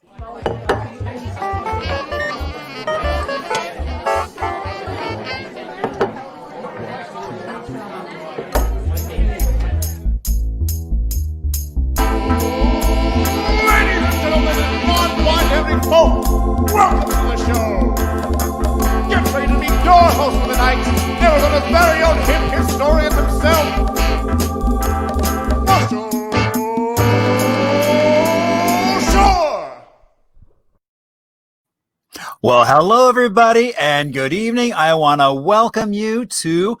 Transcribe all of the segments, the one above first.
Welcome to the show! Get ready to meet your host for the night, Arizona's very own hip historian himself, Marshall Shore! Well, hello, everybody, and good evening. I want to welcome you to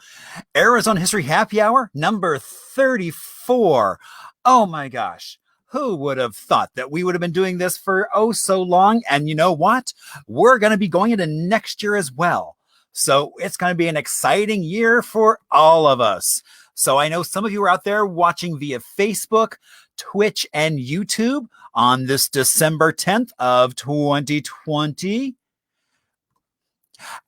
Arizona History Happy Hour number 34. Oh, my gosh. Who would have thought that we would have been doing this for so long? And you know what? We're going to be going into next year as well. So it's going to be an exciting year for all of us. So I know some of you are out there watching via Facebook, Twitch, and YouTube on this December 10th of 2020.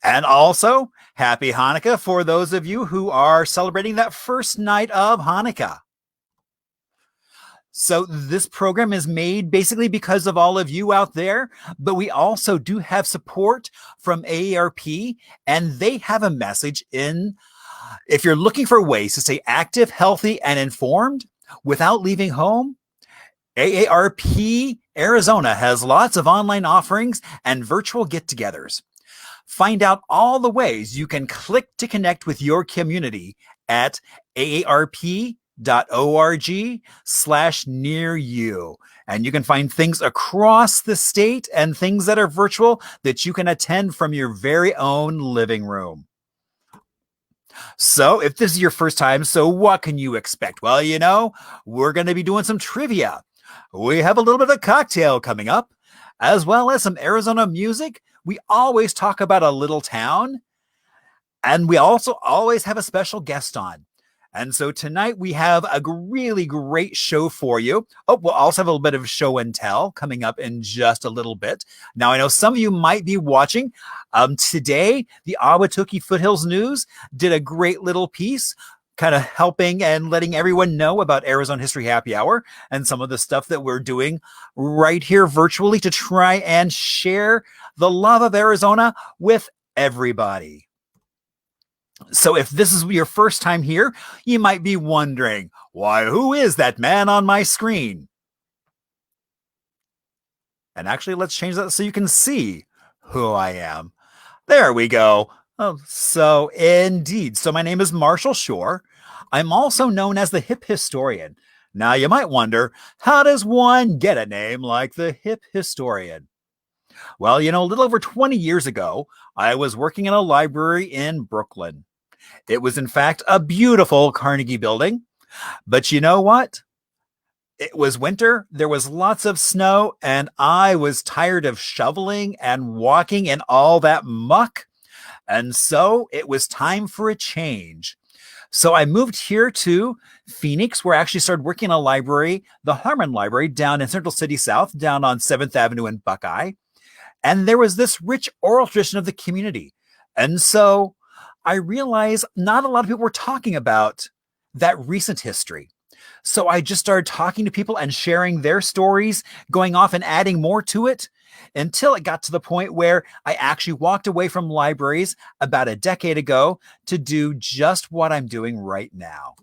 And also, happy Hanukkah for those of you who are celebrating that first night of Hanukkah. So this program is made basically because of all of you out there, but we also do have support from AARP, and they have a message in, if you're looking for ways to stay active, healthy, and informed without leaving home, AARP Arizona has lots of online offerings and virtual get-togethers. Find out all the ways you can click to connect with your community at aarp.org/near you. And you can find things across the state and things that are virtual that you can attend from your very own living room. So if this is your first time, so what can you expect? Well, you know, we're going to be doing some trivia. We have a little bit of a cocktail coming up, as well as some Arizona music. We always talk about a little town, and we also always have a special guest on. And so tonight we have a really great show for you. Oh, we'll also have a little bit of show and tell coming up in just a little bit. Now, I know some of you might be watching. Today, the Ahwatukee Foothills News did a great little piece kind of helping and letting everyone know about Arizona History Happy Hour and some of the stuff that we're doing right here virtually to try and share the love of Arizona with everybody. So if this is your first time here, you might be wondering, why, who is that man on my screen? And actually, let's change that so you can see who I am. There we go. Oh, so indeed. So my name is Marshall Shore. I'm also known as the Hip Historian. Now you might wonder, how does one get a name like the Hip Historian? Well, you know, a little over 20 years ago, I was working in a library in Brooklyn. It was, in fact, a beautiful Carnegie building. But you know what? It was winter. There was lots of snow, and I was tired of shoveling and walking in all that muck. And so it was time for a change. So I moved here to Phoenix, where I actually started working in a library, the Harmon Library, down in Central City South, down on 7th Avenue in Buckeye. And there was this rich oral tradition of the community. And so I realized not a lot of people were talking about that recent history. So I just started talking to people and sharing their stories, going off and adding more to it, until it got to the point where I actually walked away from libraries about a decade ago to do just what I'm doing right now.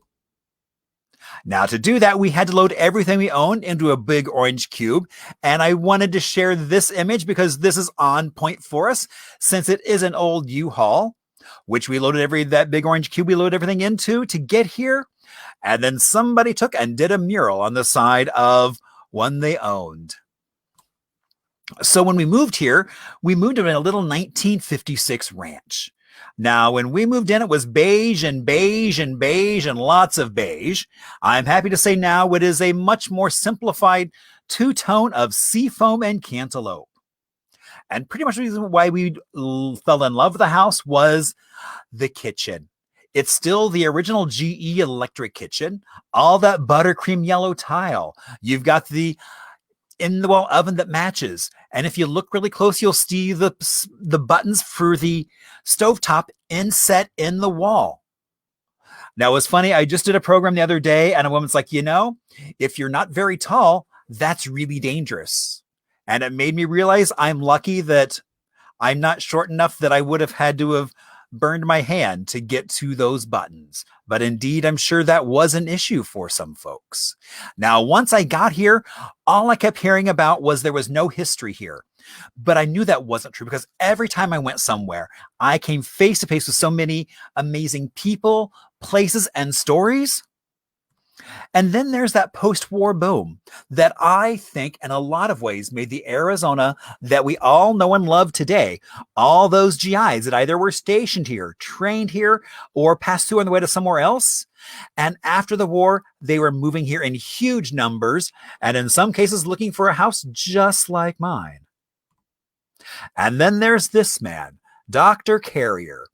Now, to do that, we had to load everything we owned into a big orange cube. And I wanted to share this image because this is on point for us, since it is an old U-Haul, which we loaded that big orange cube we loaded everything into to get here. And then somebody took and did a mural on the side of one they owned. So when we moved here, we moved in a little 1956 ranch. Now, when we moved in, it was beige and beige and beige and lots of beige. I'm happy to say now it is a much more simplified two-tone of seafoam and cantaloupe. And pretty much the reason why we fell in love with the house was the kitchen. It's still the original GE electric kitchen, all that buttercream yellow tile. You've got the in-the-wall oven that matches. And if you look really close, you'll see the buttons for the stovetop inset in the wall. Now, it was funny. I just did a program the other day, and a woman's like, you know, if you're not very tall, that's really dangerous. And it made me realize I'm lucky that I'm not short enough that I would have had to have burned my hand to get to those buttons. But indeed, I'm sure that was an issue for some folks. Now, once I got here, all I kept hearing about was there was no history here. But I knew that wasn't true because every time I went somewhere, I came face to face with so many amazing people, places, and stories. And then there's that post-war boom that I think in a lot of ways made the Arizona that we all know and love today. All those GIs that either were stationed here, trained here, or passed through on the way to somewhere else. And after the war, they were moving here in huge numbers, and in some cases looking for a house just like mine. And then there's this man, Dr. Carrier,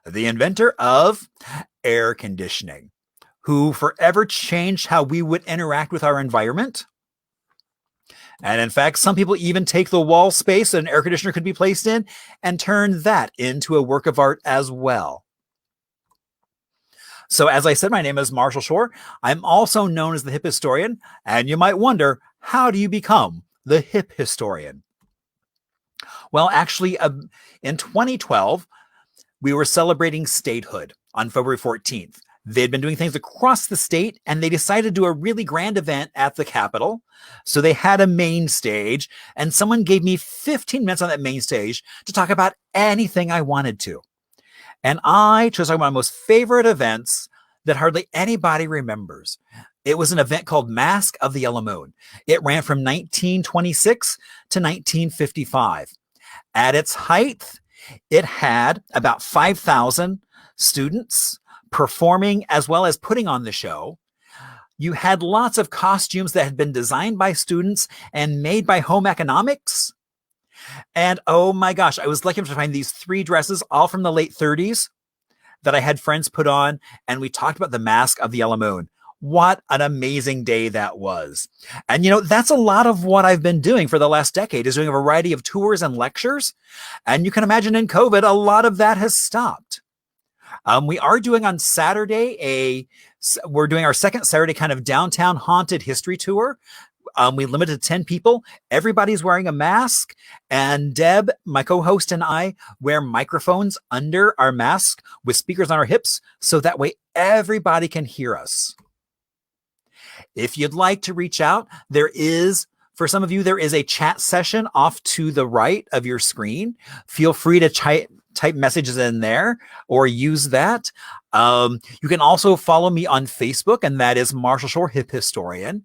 the inventor of air conditioning, who forever changed how we would interact with our environment. And in fact, some people even take the wall space that an air conditioner could be placed in and turn that into a work of art as well. So as I said, my name is Marshall Shore. I'm also known as the Hip Historian. And you might wonder, how do you become the Hip Historian? Well, actually, in 2012, we were celebrating statehood on February 14th. They'd been doing things across the state, and they decided to do a really grand event at the Capitol. So they had a main stage, and someone gave me 15 minutes on that main stage to talk about anything I wanted to. And I chose one of my most favorite events that hardly anybody remembers. It was an event called Mask of the Yellow Moon. It ran from 1926 to 1955. At its height, it had about 5,000 students performing as well as putting on the show. You had lots of costumes that had been designed by students and made by home economics. And oh my gosh, I was lucky enough to find these 3 dresses, all from the late 30s, that I had friends put on. And we talked about the Mask of the Yellow Moon. What an amazing day that was. And you know, that's a lot of what I've been doing for the last decade, is doing a variety of tours and lectures. And you can imagine in COVID, a lot of that has stopped. We are doing on Saturday, we're doing our second Saturday kind of downtown haunted history tour. We limited to 10 people. Everybody's wearing a mask. And Deb, my co-host, and I wear microphones under our mask with speakers on our hips, so that way everybody can hear us. If you'd like to reach out, for some of you, there is a chat session off to the right of your screen. Feel free to type messages in there or use that. You can also follow me on Facebook, and that is Marshall Shore Hip Historian.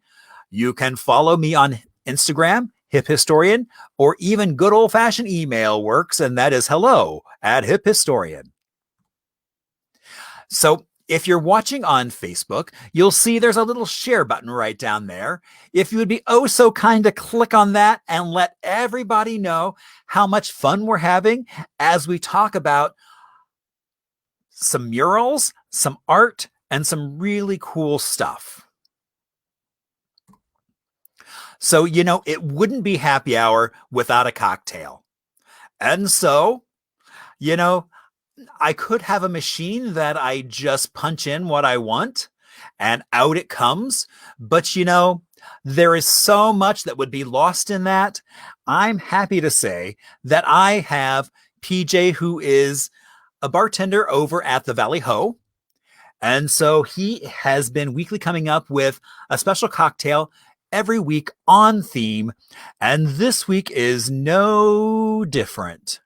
You can follow me on Instagram, Hip Historian, or even good old-fashioned email works, and that is hello@hiphistorian. So if you're watching on Facebook, you'll see there's a little share button right down there. If you would be oh so kind to click on that and let everybody know how much fun we're having as we talk about some murals, some art, and some really cool stuff. So, you know, it wouldn't be happy hour without a cocktail. And so, you know, I could have a machine that I just punch in what I want and out it comes. But, you know, there is so much that would be lost in that. I'm happy to say that I have PJ, who is a bartender over at the Valley Ho. And so he has been weekly coming up with a special cocktail every week on theme. And this week is no different.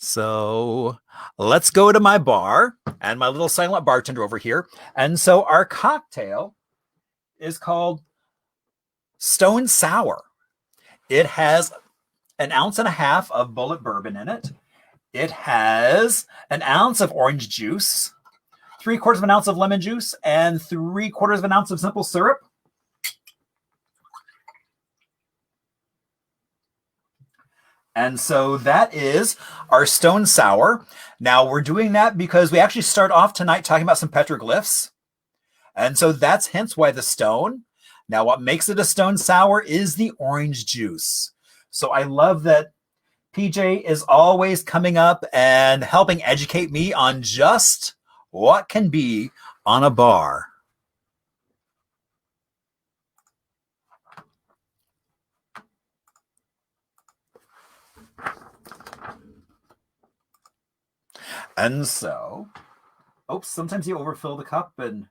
So let's go to my bar and my little silent bartender over here. And so our cocktail is called Stone Sour. It has 1.5 ounces of bullet bourbon in it. It has 1 ounce of orange juice, 3/4 ounce of lemon juice, and 3/4 ounce of simple syrup. And so that is our Stone Sour. Now we're doing that because we actually start off tonight talking about some petroglyphs. And so that's hence why the stone. Now what makes it a Stone Sour is the orange juice. So I love that PJ is always coming up and helping educate me on just what can be on a bar. And so, oops, sometimes you overfill the cup and.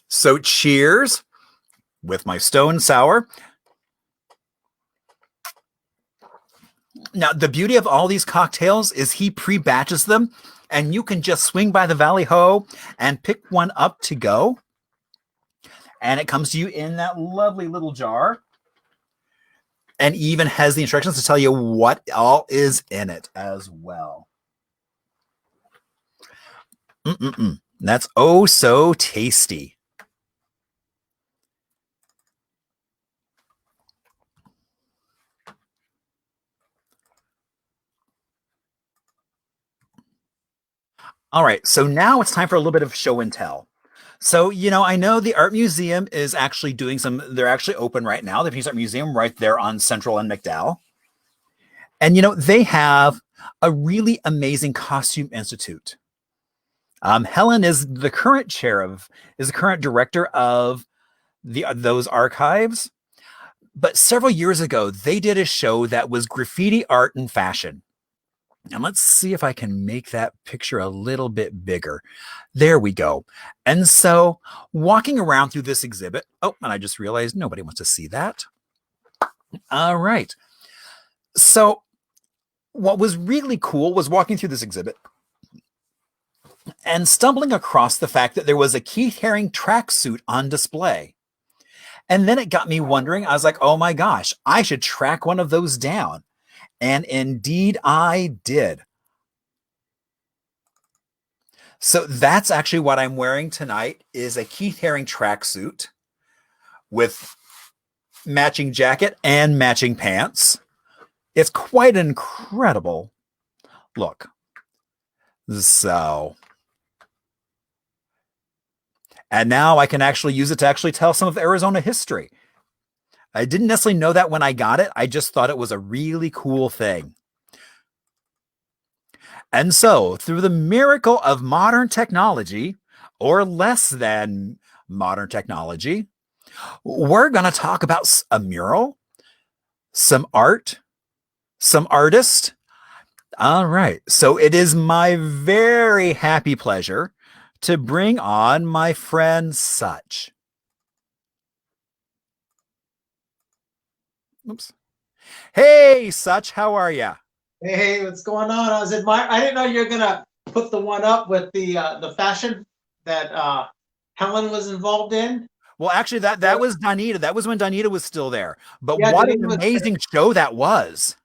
So cheers with my stone sour. Now, the beauty of all these cocktails is he pre-batches them, and you can just swing by the Valley Ho and pick one up to go. And it comes to you in that lovely little jar. And even has the instructions to tell you what all is in it as well. That's oh so tasty. All right, so now it's time for a little bit of show and tell. So, I know the art museum is actually doing they're actually open right now. The Phoenix Art Museum right there on Central and McDowell. And, they have a really amazing costume institute. Helen is the current director of those archives. But several years ago, they did a show that was graffiti art and fashion. And let's see if I can make that picture a little bit bigger. There we go. And so walking around through this exhibit, and I just realized nobody wants to see that. All right. So what was really cool was walking through this exhibit and stumbling across the fact that there was a Keith Haring tracksuit on display. And then it got me wondering, I was like, oh my gosh, I should track one of those down. And indeed I did. So that's actually what I'm wearing tonight is a Keith Haring tracksuit with matching jacket and matching pants. It's quite an incredible look. So, and now I can actually use it to actually tell some of Arizona history. I didn't necessarily know that when I got it. I just thought it was a really cool thing. And so, through the miracle of modern technology, or less than modern technology, we're going to talk about a mural, some art, some artist. All right. So it is my very happy pleasure to bring on my friend Such. Oops. Hey, Such, how are you? Hey, what's going on? I didn't know you were gonna put the one up with the fashion that Helen was involved in. Well, actually, that was Donita. That was when Donita was still there. But Yeah, what Donita an was amazing show that was.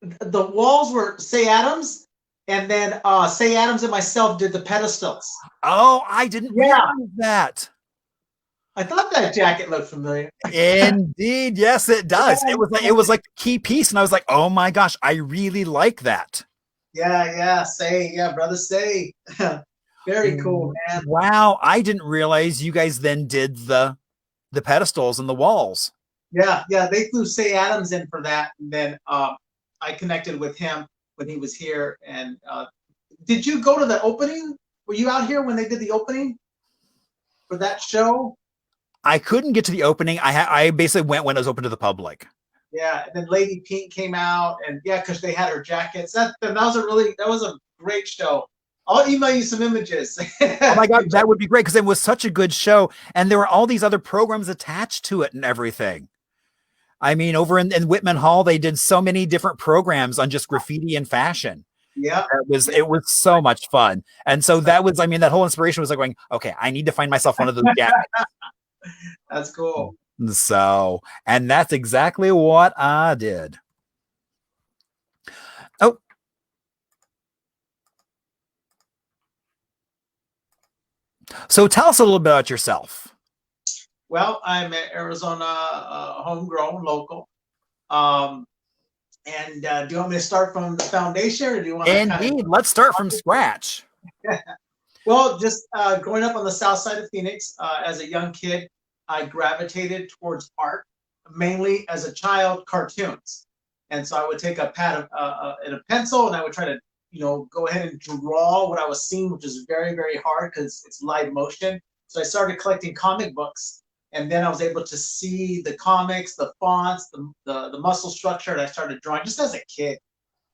The walls were Say Adams, and then Say Adams and myself did the pedestals. Oh, I didn't realize that. I thought that jacket looked familiar. Indeed, yes, it does. It was like the key piece, and I was like, oh my gosh, I really like that. Yeah, brother Say. Very cool, man. Wow, I didn't realize you guys then did the pedestals and the walls. Yeah, they flew Say Adams in for that, and then I connected with him when he was here. And did you go to the opening? Were you out here when they did the opening for that show? I couldn't get to the opening. I basically went when it was open to the public. Yeah, and then Lady Pink came out, and yeah, because they had her jackets. That was a great show. I'll email you some images. Oh my God, that would be great because it was such a good show, and there were all these other programs attached to it and everything. I mean, over in Whitman Hall, they did so many different programs on just graffiti and fashion. Yeah, it was so much fun, and so that was, that whole inspiration was like going, okay, I need to find myself one of those jackets. That's cool. So, and that's exactly what I did. Oh. So tell us a little bit about yourself. Well, I'm an Arizona homegrown local. And do you want me to start from the foundation, or do you want to Indeed, let's start from scratch. Well, just growing up on the south side of Phoenix, as a young kid, I gravitated towards art, mainly as a child, cartoons. And so I would take a pad and a pencil, and I would try to, go ahead and draw what I was seeing, which is very, very hard because it's live motion. So I started collecting comic books, And then I was able to see the comics, the fonts, the muscle structure, and I started drawing just as a kid.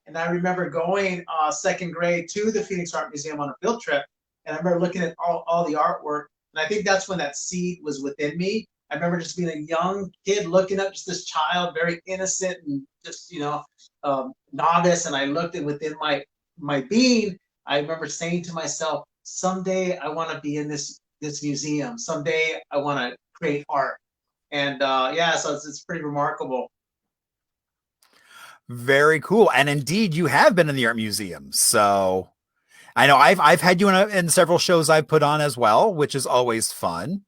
And I remember going second grade to the Phoenix Art Museum on a field trip, and I remember looking at all the artwork. And I think that's when that seed was within me. I remember just being a young kid looking up, just this child, very innocent and just, novice. And I looked at within my being, I remember saying to myself, someday I want to be in this museum. Someday I want to create art. And so it's pretty remarkable. Very cool. And indeed, you have been in the art museum. So I know I've had you in several shows I've put on as well, which is always fun.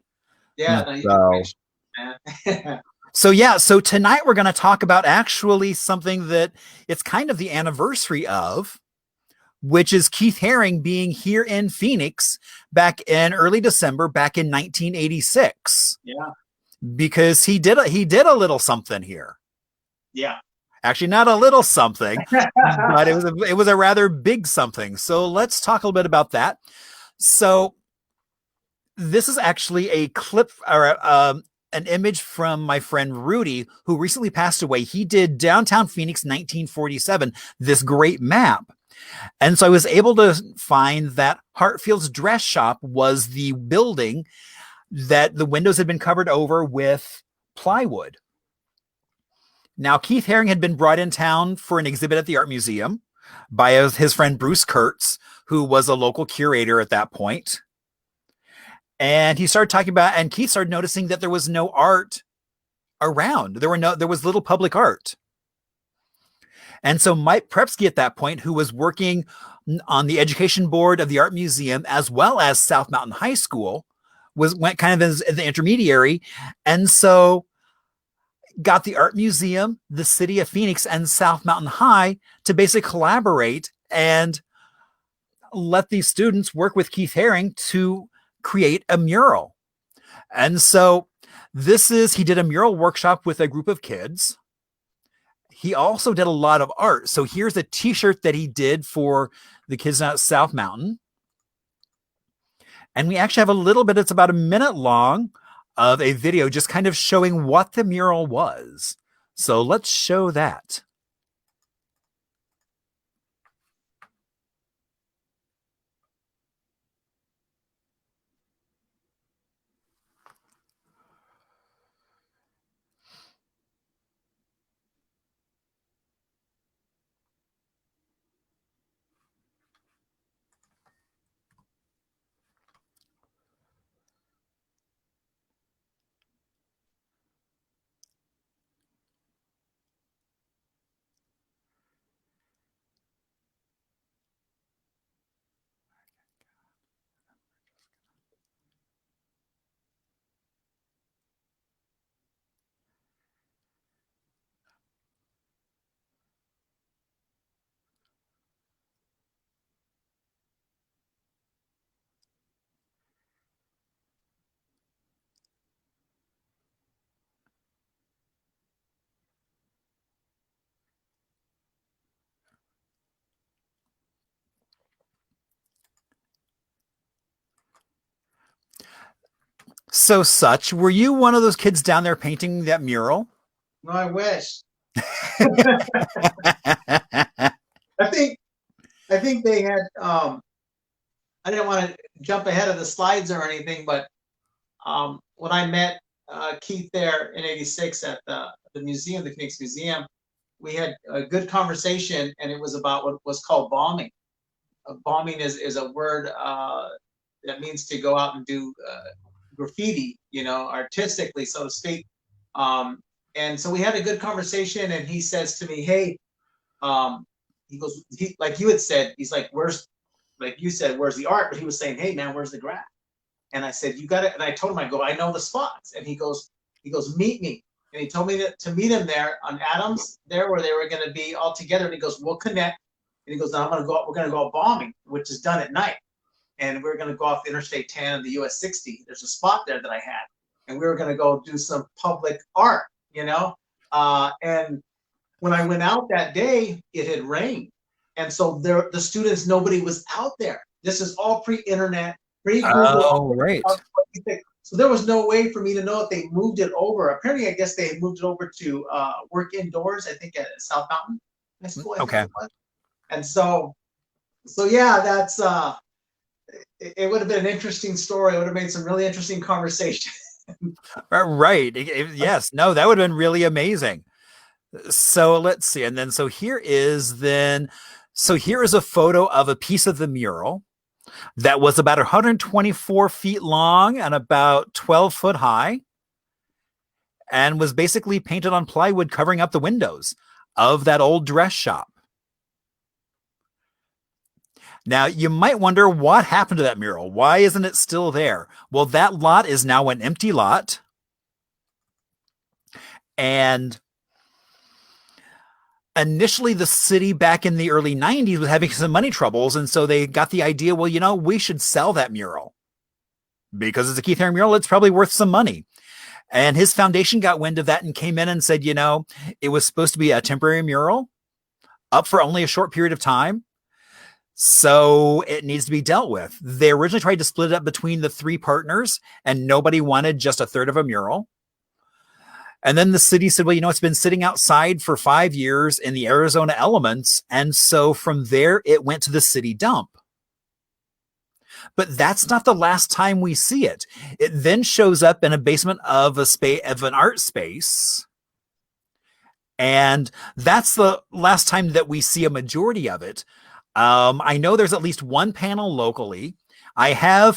Yeah. So tonight we're going to talk about actually something that it's kind of the anniversary of, which is Keith Haring being here in Phoenix back in early December, back in 1986. Yeah. Because he did a little something here. Yeah. Actually, not a little something, but it was a rather big something. So let's talk a little bit about that. So this is actually a clip or an image from my friend Rudy, who recently passed away. He did Downtown Phoenix 1947, this great map. And so I was able to find that Hartfield's Dress Shop was the building that the windows had been covered over with plywood. Now, Keith Haring had been brought in town for an exhibit at the Art Museum by his friend Bruce Kurtz, who was a local curator at that point. And he started talking about, and Keith started noticing that there was no art around. There was little public art. And so Mike Prepsky at that point, who was working on the education board of the Art Museum, as well as South Mountain High School, went kind of as the intermediary. And so got the Art Museum, the city of Phoenix, and South Mountain High to basically collaborate and let these students work with Keith Haring to create a mural. And so he did a mural workshop with a group of kids. He also did a lot of art. So here's a t-shirt that he did for the kids at South Mountain. And we actually have a little bit, it's about a minute long, of a video just kind of showing what the mural was. So let's show that. So Such, were you one of those kids down there painting that mural? No, I wish. I think they had I didn't want to jump ahead of the slides or anything, but when I met Keith there in '86 at the museum, the Phoenix Museum, we had a good conversation, and it was about what was called bombing. Bombing is a word that means to go out and do graffiti, artistically, so to speak. And so we had a good conversation, and he says to me, "Hey," he goes, like you had said, he's like, like you said, where's the art? But he was saying, "Hey man, where's the graph?" And I said, "You got it." And I told him, I know the spots. And he goes, "Meet me." And he told me to meet him there on Adams, there where they were going to be all together. And he goes, "We'll connect." And he goes, "Now we're going to go bombing, which is done at night. And we're going to go off Interstate 10 and the US 60. There's a spot there that I had. And we were going to go do some public art, and when I went out that day, it had rained. And so the students, nobody was out there. This is all pre-internet, pre-Google. Oh, right. So there was no way for me to know if they moved it over. Apparently, I guess they moved it over to work indoors, I think at South Mountain High School, I think Okay. it was. And so yeah, that's it would have been an interesting story. It would have made some really interesting conversation. Right. Yes. No, that would have been really amazing. So let's see. And then, so here is a photo of a piece of the mural that was about 124 feet long and about 12 foot high, and was basically painted on plywood covering up the windows of that old dress shop. Now, you might wonder what happened to that mural. Why isn't it still there? Well, that lot is now an empty lot. And initially, the city back in the early 90s was having some money troubles. And so they got the idea, well, we should sell that mural. Because it's a Keith Haring mural, it's probably worth some money. And his foundation got wind of that and came in and said, it was supposed to be a temporary mural up for only a short period of time. So it needs to be dealt with. They originally tried to split it up between the three partners, and nobody wanted just a third of a mural. And then the city said, well, it's been sitting outside for 5 years in the Arizona elements. And so from there, it went to the city dump. But that's not the last time we see it. It then shows up in a basement of an art space. And that's the last time that we see a majority of it. I know there's at least one panel locally. I'm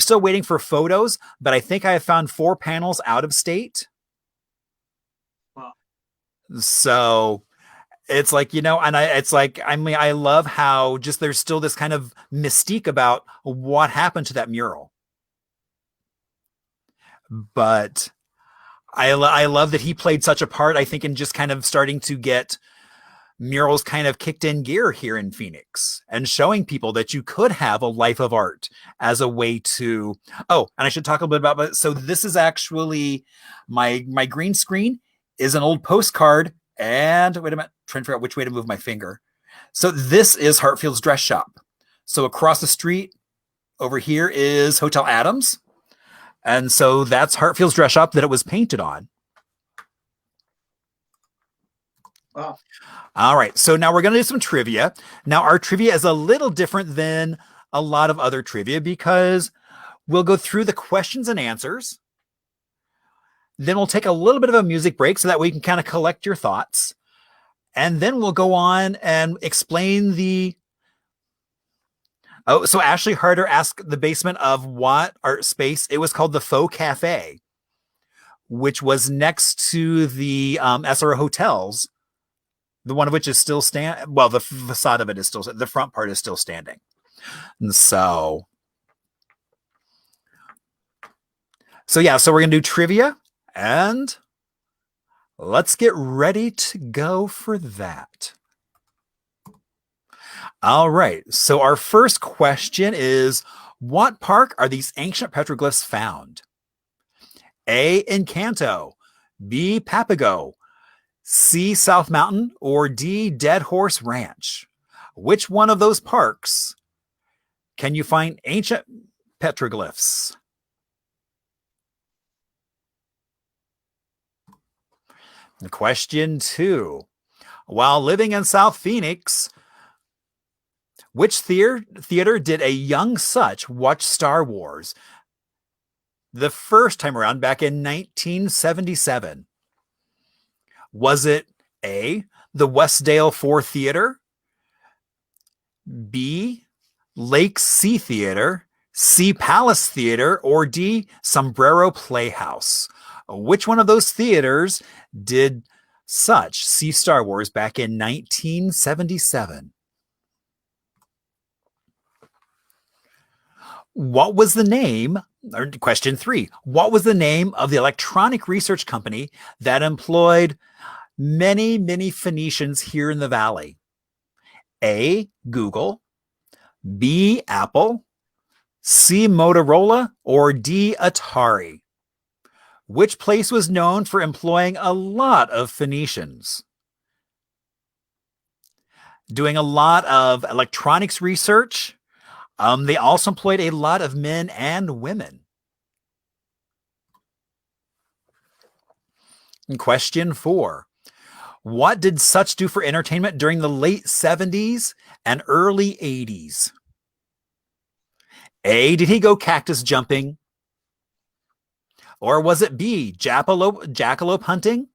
still waiting for photos, but I think I have found 4 panels out of state. Wow. So it's like, I love how just there's still this kind of mystique about what happened to that mural. But I love that he played such a part, I think, in just kind of starting to get murals kind of kicked in gear here in Phoenix and showing people that you could have a life of art as a way to, and I should talk a little bit about, so this is actually my green screen is an old postcard, and wait a minute, trying to figure out which way to move my finger. So this is Hartfield's dress shop. So across the street over here is Hotel Adams. And so that's Hartfield's dress shop that it was painted on. Wow. All right, so now we're going to do some trivia. Now, our trivia is a little different than a lot of other trivia because we'll go through the questions and answers. Then we'll take a little bit of a music break so that we can kind of collect your thoughts. And then we'll go on and explain so Ashley Harder asked the basement of what art space. It was called the Faux Cafe, which was next to the SRO hotels. The one of which is still standing. Well, the facade of it is still, the front part is still standing. And so yeah, so we're going to do trivia and let's get ready to go for that. All right. So our first question is, what park are these ancient petroglyphs found? A, Encanto, B, Papago, C, South Mountain, or D, Dead Horse Ranch? Which one of those parks can you find ancient petroglyphs? Question 2. While living in South Phoenix, which theater did a young Such watch Star Wars the first time around back in 1977? Was it A, the Westdale 4 Theater, B, Lake C Theater, C, Palace Theater, or D, Sombrero Playhouse? Which one of those theaters did Such see Star Wars back in 1977? What was the name, or question 3, what was the name of the electronic research company that employed many, many Phoenicians here in the Valley? A, Google, B, Apple, C, Motorola, or D, Atari? Which place was known for employing a lot of Phoenicians? Doing a lot of electronics research. They also employed a lot of men and women. Question 4. What did Such do for entertainment during the late 70s and early 80s? A, did he go cactus jumping? Or was it B, jackalope hunting?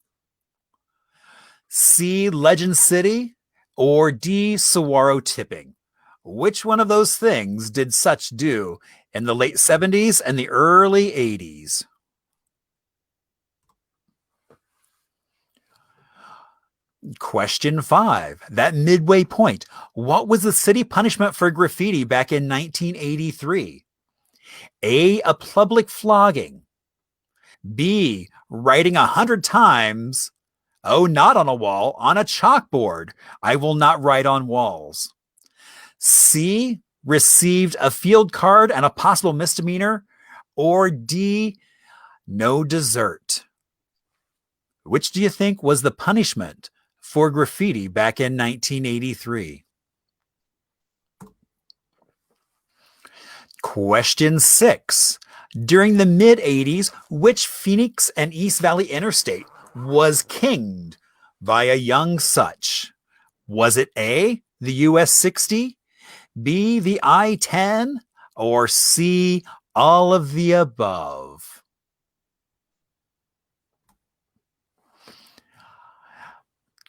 C, Legend City? Or D, saguaro tipping? Which one of those things did Such do in the late 70s and the early 80s? Question 5. That midway point. What was the city punishment for graffiti back in 1983? A, a public flogging. B, writing 100 times. Oh, not on a wall, on a chalkboard. I will not write on walls. C, received a field card and a possible misdemeanor. Or D, no dessert. Which do you think was the punishment for graffiti back in 1983? Question 6. During the mid-80s, which Phoenix and East Valley interstate was kinged by a young Such? Was it A, the US 60, B, the I-10, or C, all of the above?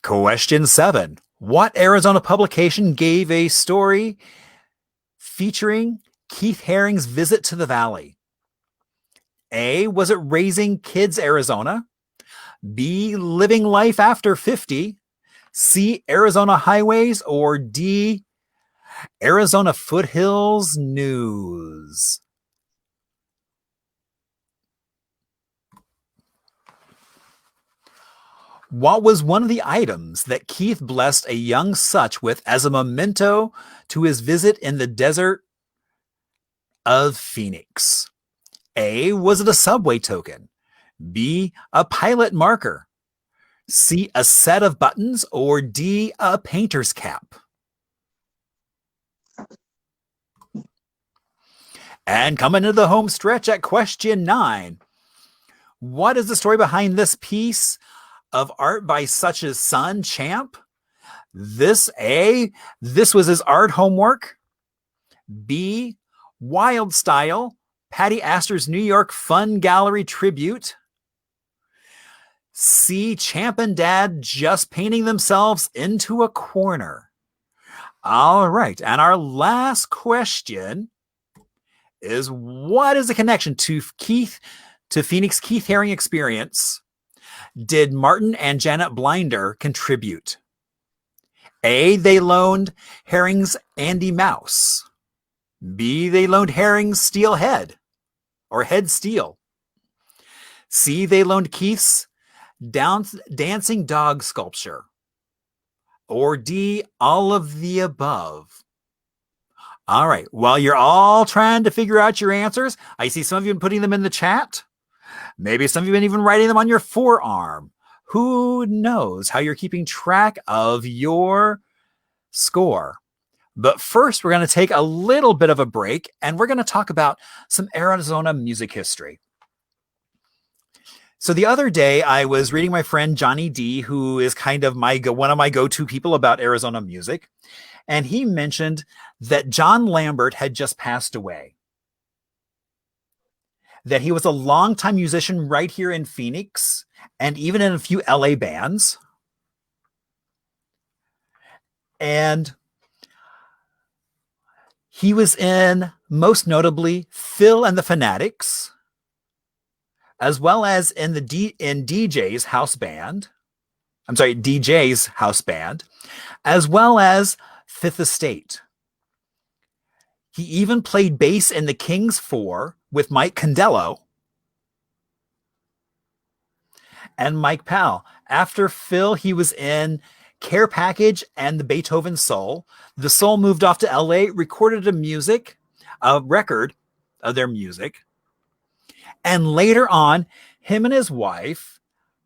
Question 7. What Arizona publication gave a story featuring Keith Haring's visit to the valley? A, was it Raising Kids Arizona? B, Living Life After 50? C, Arizona Highways? Or D, Arizona Foothills News? What was one of the items that Keith blessed a young Such with as a memento to his visit in the desert of Phoenix? A, was it a subway token? B, a pilot marker? C, a set of buttons? Or D, a painter's cap? And coming into the home stretch at question 9. What is the story behind this piece of art by Such's son, Champ? This was his art homework. B, Wild Style, Patty Astor's New York Fun Gallery tribute. C, Champ and Dad just painting themselves into a corner. All right, and our last question is, what is the connection to Phoenix Keith Haring experience did Martin and Janet Blinder contribute? A, they loaned Haring's Andy Mouse. B, they loaned Haring's Steel Head or Head Steel. C, they loaned Keith's dancing dog sculpture. Or D, all of the above. All right, while you're all trying to figure out your answers, I see some of you have been putting them in the chat. Maybe some of you have been even writing them on your forearm. Who knows how you're keeping track of your score? But first, we're going to take a little bit of a break, and we're going to talk about some Arizona music history. So the other day, I was reading my friend Johnny D, who is kind of one of my go-to people about Arizona music, and he mentioned that John Lambert had just passed away. That he was a longtime musician right here in Phoenix and even in a few LA bands. And he was in, most notably, Phil and the Fanatics, as well as in DJ's house band. DJ's house band, as well as Fifth Estate. He even played bass in the Kings 4 with Mike Condello and Mike Powell. After Phil, he was in Care Package and the Beethoven Soul. The Soul moved off to LA, recorded a record of their music. And later on, him and his wife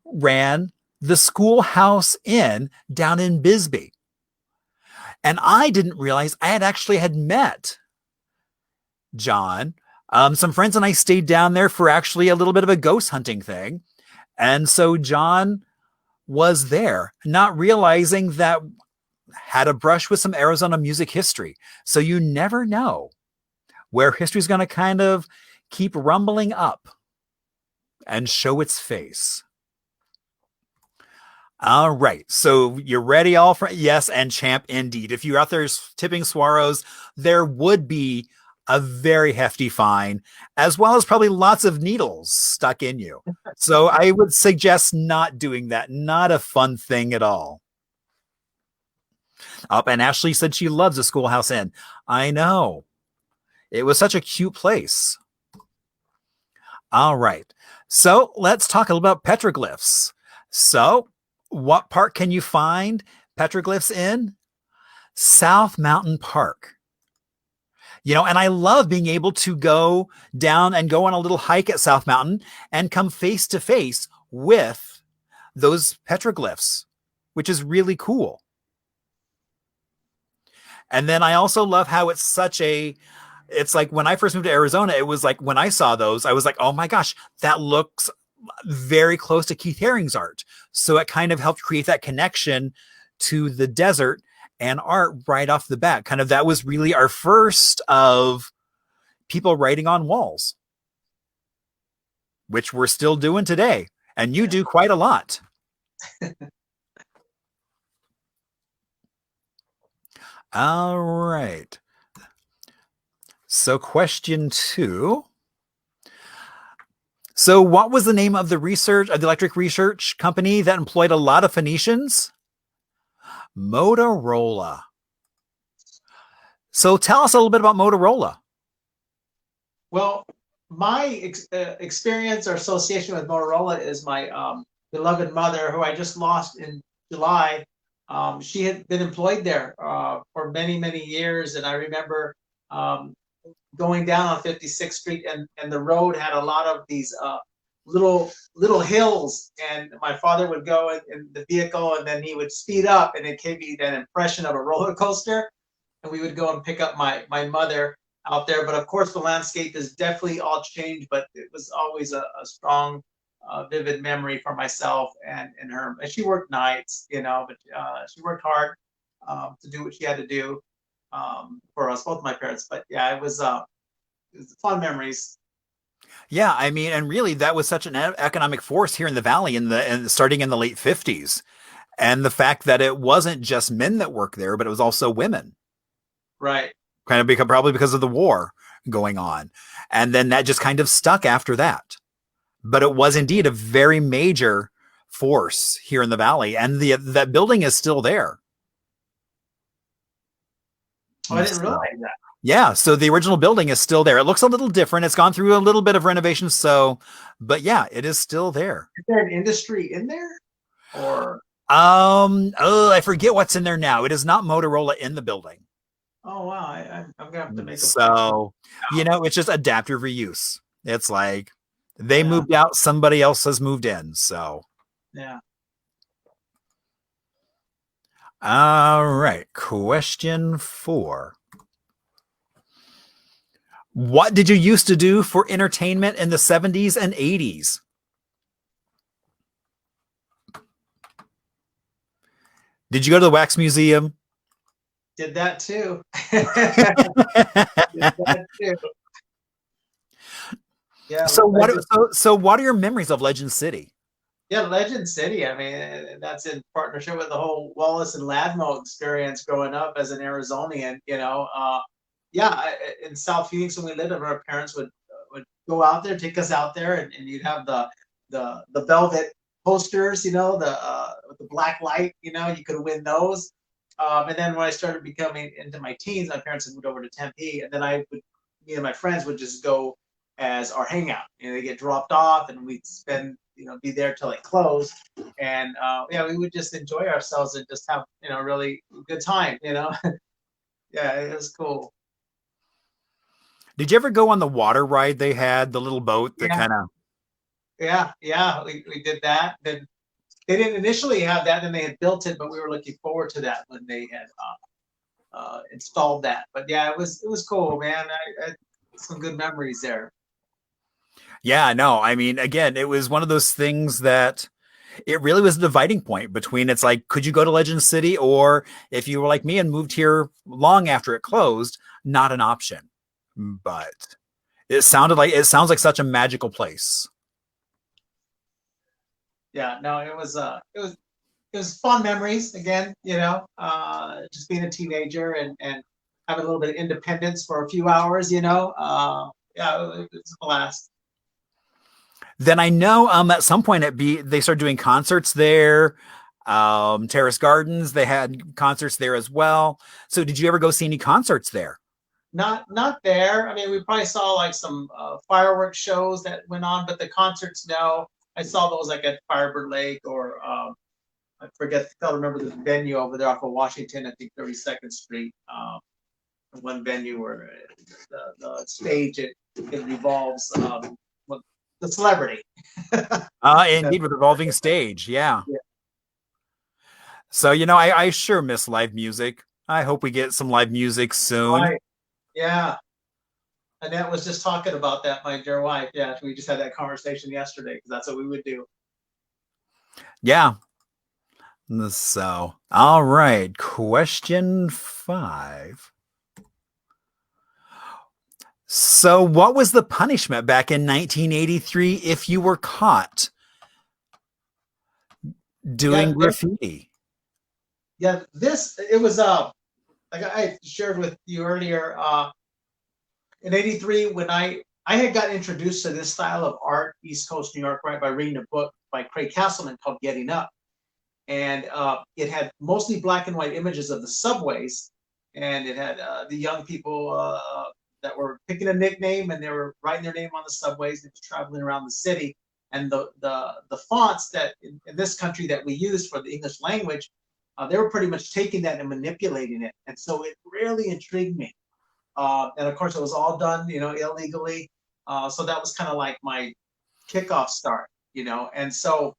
ran the Schoolhouse Inn down in Bisbee. And I didn't realize I had met John. Some friends and I stayed down there for actually a little bit of a ghost hunting thing. And so John was there, not realizing that had a brush with some Arizona music history. So you never know where history's going to kind of keep rumbling up and show its face. All right. So you're ready, all for yes, and champ indeed. If you're out there tipping Swaros, there would be a very hefty fine, as well as probably lots of needles stuck in you. So I would suggest not doing that. Not a fun thing at all. And Ashley said she loves the Schoolhouse Inn. I know. It was such a cute place. All right. So let's talk a little about petroglyphs. So what park can you find petroglyphs in? South Mountain Park. And I love being able to go down and go on a little hike at South Mountain and come face to face with those petroglyphs, which is really cool. And then I also love how it's like when I first moved to Arizona, it was like when I saw those, I was like, oh my gosh, that looks very close to Keith Haring's art. So it kind of helped create that connection to the desert and art right off the bat. Kind of that was really our first of people writing on walls, which we're still doing today. And you do quite a lot. All right. So question 2. So what was the name of the electric research company that employed a lot of Phoenicians? Motorola. So tell us a little bit about Motorola. Well, my experience or association with Motorola is my beloved mother, who I just lost in July. She had been employed there for many, many years. And I remember going down on 56th Street, and the road had a lot of these little hills, and my father would go in the vehicle, and then he would speed up, and it gave me that impression of a roller coaster. And we would go and pick up my mother out there. But of course, the landscape is definitely all changed, but it was always a strong, vivid memory for myself and her. And she worked nights, but she worked hard to do what she had to do for us, both my parents. But yeah, it was fun memories. Yeah, I mean, and really, that was such an economic force here in the Valley starting in the late 50s. And the fact that it wasn't just men that worked there, but it was also women. Right. Kind of probably because of the war going on. And then that just kind of stuck after that. But it was indeed a very major force here in the Valley. And that building is still there. Oh, I didn't realize that. Yeah, so the original building is still there. It looks a little different. It's gone through a little bit of renovation. But yeah, it is still there. Is there an industry in there? Or I forget what's in there now. It is not Motorola in the building. Oh wow, I'm gonna have to make it's just adaptive reuse. It's like they moved out, somebody else has moved in. So yeah. All right, question 4. What did you used to do for entertainment in the 70s and 80s? Did you go to the Wax Museum? Did that too. Did that too. Yeah. So what are your memories of Legend City? Yeah, Legend City. I mean, that's in partnership with the whole Wallace and Ladmo experience growing up as an Arizonian. In South Phoenix when we lived, our parents would go out there, take us out there, and you'd have the velvet posters, with the black light. You could win those. And then when I started becoming into my teens, my parents had moved over to Tempe, and then me and my friends would just go as our hangout. They get dropped off, and we'd spend, be there till it closed, and we would just enjoy ourselves and just have, really good time. Yeah, it was cool. Did you ever go on the water ride they had, the little boat that kind of? Yeah, we did that. Then they didn't initially have that, and they had built it, but we were looking forward to that when they had installed that. But yeah, it was cool, man. I some good memories there. Yeah, no, I mean, again, it was one of those things that it really was a dividing point between it's like, could you go to Legend City? Or if you were like me and moved here long after it closed, not an option. But it sounds like such a magical place. Yeah, no, it was fun memories again, just being a teenager and having a little bit of independence for a few hours, yeah, it was a blast. Then I know at some point they started doing concerts there. Terrace Gardens, they had concerts there as well. So did you ever go see any concerts there? Not there. I mean, we probably saw like some fireworks shows that went on, but the concerts, no. I saw those like at Firebird Lake or I forget. I remember the venue over there off of Washington. I think 32nd Street. One venue where the stage it revolves. The celebrity. Indeed, with revolving stage, yeah. Yeah. So I sure miss live music. I hope we get some live music soon. Right. Yeah. Annette was just talking about that, my dear wife. Yeah, we just had that conversation yesterday because that's what we would do. Yeah. So, all right. Question 5. So, what was the punishment back in 1983 if you were caught doing graffiti? Yeah, it was like I shared with you earlier. In '83, when I had gotten introduced to this style of art, East Coast New York, right, by reading a book by Craig Castleman called Getting Up. And it had mostly black and white images of the subways. And it had the young people that were picking a nickname and they were writing their name on the subways. They were traveling around the city. And the fonts that in this country that we use for the English language, they were pretty much taking that and manipulating it. And so it really intrigued me. And of course, it was all done, illegally. So that was kind of like my kickoff start, And so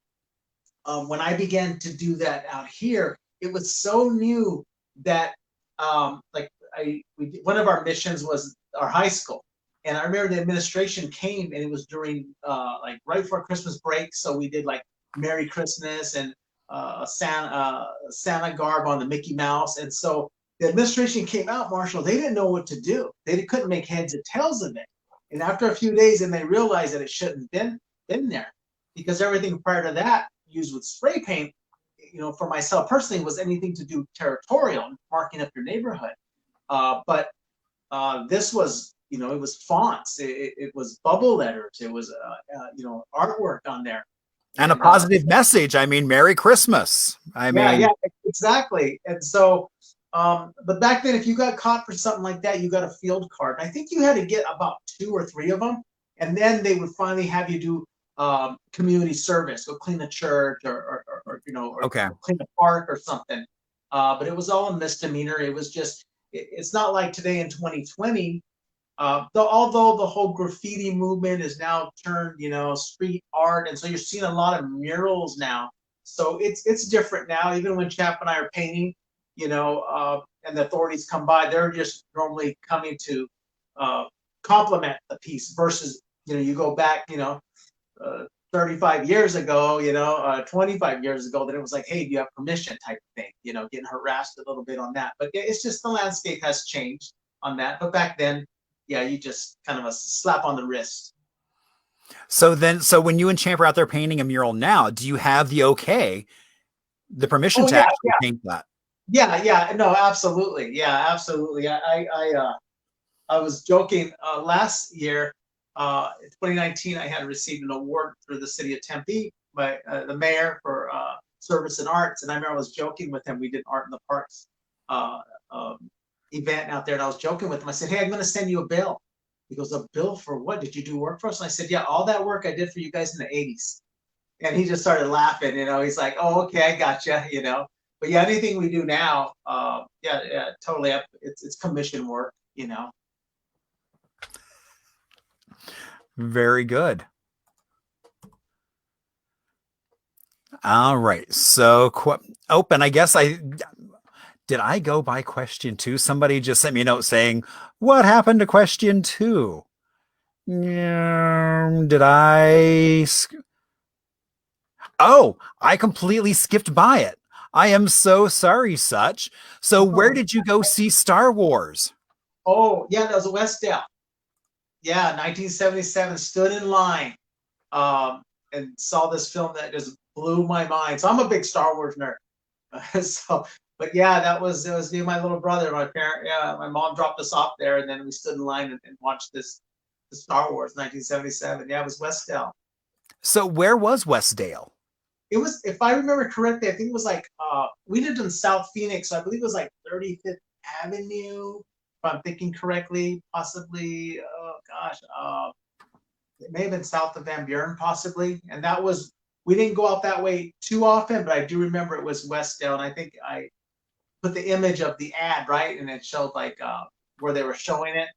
when I began to do that out here, it was so new that one of our missions was our high school. And I remember the administration came and it was during like right before Christmas break. So we did like Merry Christmas and Santa garb on the Mickey Mouse. And so the administration came out, Marshall, they didn't know what to do. They couldn't make heads or tails of it. And after a few days, and they realized that it shouldn't have been there because everything prior to that used with spray paint, for myself personally, was anything to do territorial, marking up your neighborhood. But this was, it was fonts, it was bubble letters, it was, artwork on there. And a positive message. I mean, Merry Christmas. Yeah, exactly. And so, but back then, if you got caught for something like that, you got a field card. I think you had to get about 2 or 3 of them, and then they would finally have you do community service, go clean a church or clean a park or something. But it was all a misdemeanor. It was just, it's not like today in 2020. Although the whole graffiti movement is now turned, street art, and so you're seeing a lot of murals now. So it's different now. Even when Chap and I are painting, and the authorities come by, they're just normally coming to compliment the piece versus, you go back, 35 years ago, 25 years ago, that it was like, hey, do you have permission type of thing, getting harassed a little bit on that. But it's just the landscape has changed on that. But back then, yeah, you just kind of a slap on the wrist. So when you and Champ are out there painting a mural now, do you have the permission to actually paint that? Yeah, no, absolutely. Yeah, absolutely. I was joking last year, 2019, I had received an award for the city of Tempe by the mayor for service and arts. And I remember I was joking with him. We did Art in the Parks event out there, and I was joking with him. I said, hey, I'm going to send you a bill. He goes, a bill for what? Did you do work for us? And I said, yeah, all that work I did for you guys in the 80s. And he just started laughing, he's like, oh, okay, I gotcha, But yeah, anything we do now, yeah, totally. It's commission work, Very good. All right. So open, I guess did I go by question 2? Somebody just sent me a note saying, what happened to question 2? Did I? Oh, I completely skipped by it. I am so sorry, Such. So, where Oh, did you go see Star Wars? oh yeah, that was a Westdale. Yeah, 1977. Stood in line and saw this film that just blew my mind. So I'm a big Star Wars nerd. So, but yeah, that was it was me and my little brother. My parent, yeah, my mom dropped us off there, and then we stood in line and watched the Star Wars 1977. Yeah, it was Westdale. So, where was Westdale? It was, if I remember correctly, I think it was like we lived in South Phoenix, so I believe it was like 35th Avenue, if I'm thinking correctly, possibly. Oh gosh, it may have been south of Van Buren, possibly. And that was, we didn't go out that way too often, but I do remember it was Westdale, and I think I put the image of the ad, right, and it showed like where they were showing it.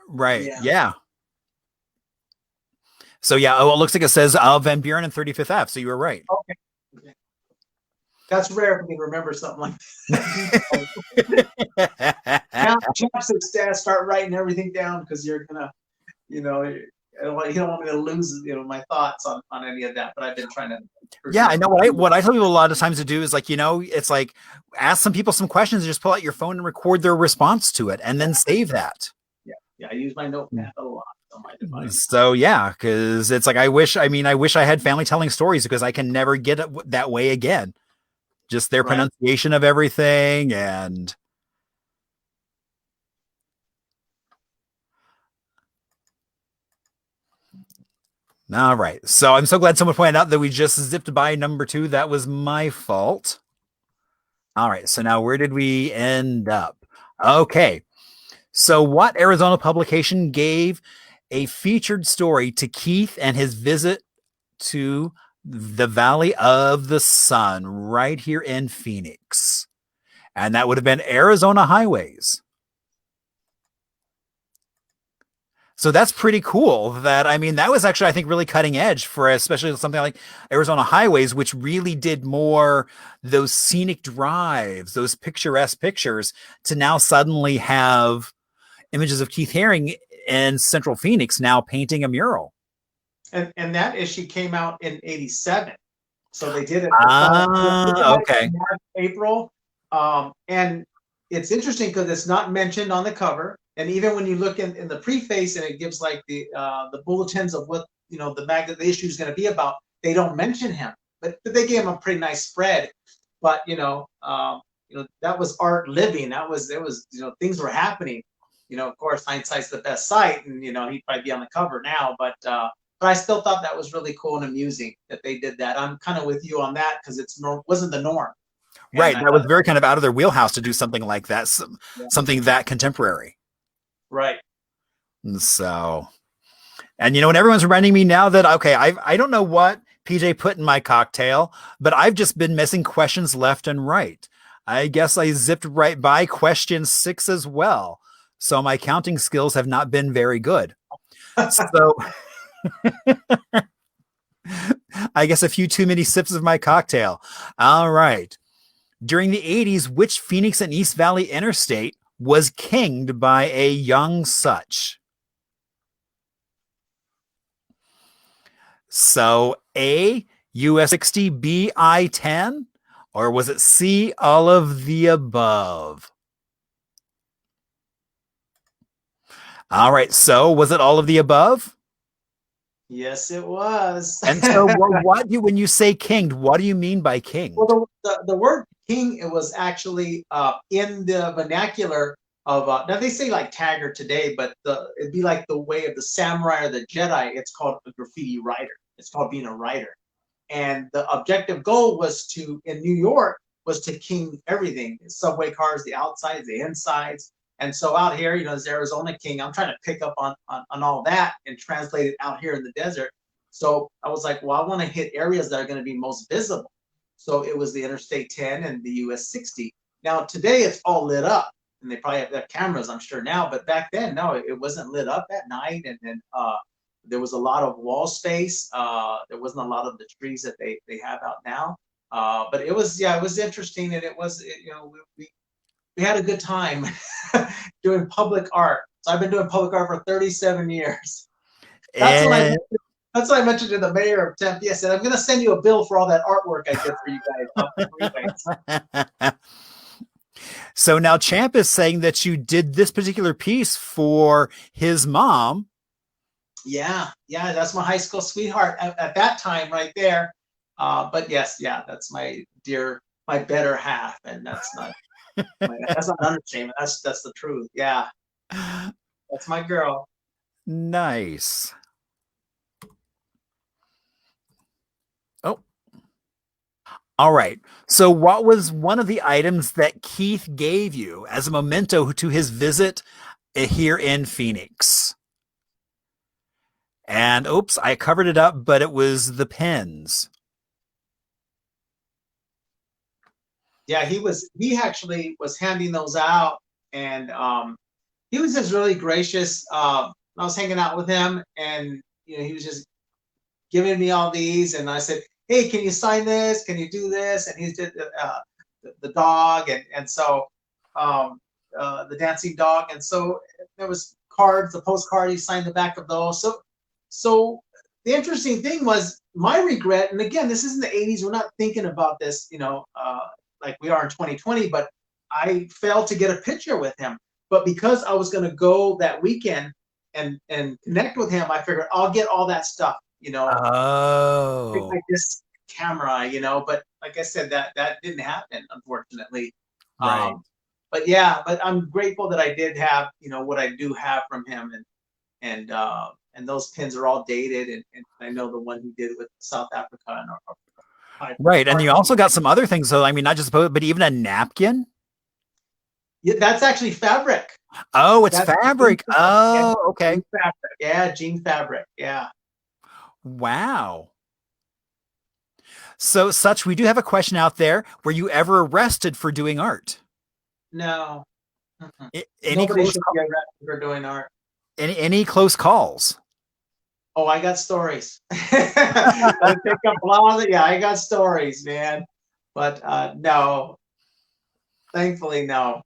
Right. Yeah. Yeah. So, yeah. Oh, it looks like it says Van Buren and 35th Ave. So, you were right. Okay. Okay. That's rare for me to remember something like that. Now, chaps start writing everything down because you're gonna, you know, you don't want me to lose, my thoughts on any of that. But I've been trying to. Yeah, I know what I tell people a lot of times to do is like, it's like ask some people some questions and just pull out your phone and record their response to it and then save that. Yeah, yeah. I use my notepad a lot on my device. So yeah, because it's like I wish I had family telling stories because I can never get it that way again. Just their Right. pronunciation of everything and all right. So I'm so glad someone pointed out that we just zipped by number 2. That was my fault. All right. So now where did we end up? Okay. So what Arizona publication gave a featured story to Keith and his visit to the Valley of the Sun right here in Phoenix? And that would have been Arizona Highways. So that's pretty cool. That was actually, I think, really cutting edge for especially something like Arizona Highways, which really did more those scenic drives, those picturesque pictures, to now suddenly have images of Keith Haring in Central Phoenix now painting a mural. And that issue came out in '87, so they did it. Okay. March, April, and it's interesting because it's not mentioned on the cover, and even when you look in the preface and it gives like the bulletins of what the issue is going to be about, they don't mention him, but they gave him a pretty nice spread. But that was art living. That was things were happening. Of course, hindsight's the best sight, and he'd probably be on the cover now, but I still thought that was really cool and amusing that they did that. I'm kind of with you on that because wasn't the norm. Right. That was very kind of out of their wheelhouse to do something like that, something that contemporary. Right. And so, and when everyone's reminding me now that, okay, I don't know what PJ put in my cocktail, but I've just been missing questions left and right. I guess I zipped right by question 6 as well. So my counting skills have not been very good. So I guess a few too many sips of my cocktail. All right. During the 80s, which Phoenix and East Valley interstate was kinged by a young Such? So A, US 60, B, I-10, or was it C, all of the above? All right. So was it all of the above? Yes, it was. And so when you say kinged, what do you mean by king? Well, the word king, it was actually in the vernacular of now they say like tagger today, but it'd be like the way of the samurai or the Jedi. It's called a graffiti writer. It's called being a writer. And the objective goal in New York was to king everything: subway cars, the outsides, the insides. And so out here, as Arizona king, I'm trying to pick up on all that and translate it out here in the desert. So I was like, well, I want to hit areas that are going to be most visible. So it was the Interstate 10 and the US 60. Now today it's all lit up, and they probably have their cameras, I'm sure now. But back then, no, it wasn't lit up at night, and then there was a lot of wall space. There wasn't a lot of the trees that they have out now. But it was interesting, and we had a good time doing public art. So I've been doing public art for 37 years. That's what I And that's what I mentioned to the mayor of Tempe. I said, I'm going to send you a bill for all that artwork I did for you guys up the freeways. so now Champ is saying that you did this particular piece for his mom. Yeah, yeah, that's my high school sweetheart at that time, right there. But yes, yeah, that's my dear, my better half, and that's not an understatement. That's the truth. Yeah, that's my girl. Nice. Oh, all right. So, what was one of the items that Keith gave you as a memento to his visit here in Phoenix? And oops, I covered it up, but it was the pens. Yeah, he actually was handing those out, and he was just really gracious. I was hanging out with him, and he was just giving me all these, and I said, "Hey, can you sign this? Can you do this?" And he did the dog, and so the dancing dog, and so there was cards, the postcard. He signed the back of those. So the interesting thing was my regret, and again, this isn't the '80s. We're not thinking about this, like we are in 2020. But I failed to get a picture with him. But because I was going to go that weekend and connect with him, I figured I'll get all that stuff. Oh, Like this camera, but like I said, that didn't happen, unfortunately. right. But yeah, but I'm grateful that I did have, what I do have from him, and those pins are all dated, and I know the one he did with South Africa Right. And you also got some other things. So, I mean, not just, but even a napkin. Yeah, that's actually fabric. Oh, it's That's fabric. Oh, okay. jean fabric. Yeah, jean fabric. Yeah. Wow. So, Such, we do have a question out there. Were you ever arrested for doing art? No. Any Nobody close should be arrested for doing art. any close calls? Oh, I got stories. I pick up a lot of it. Yeah, I got stories, man. But no, thankfully, no.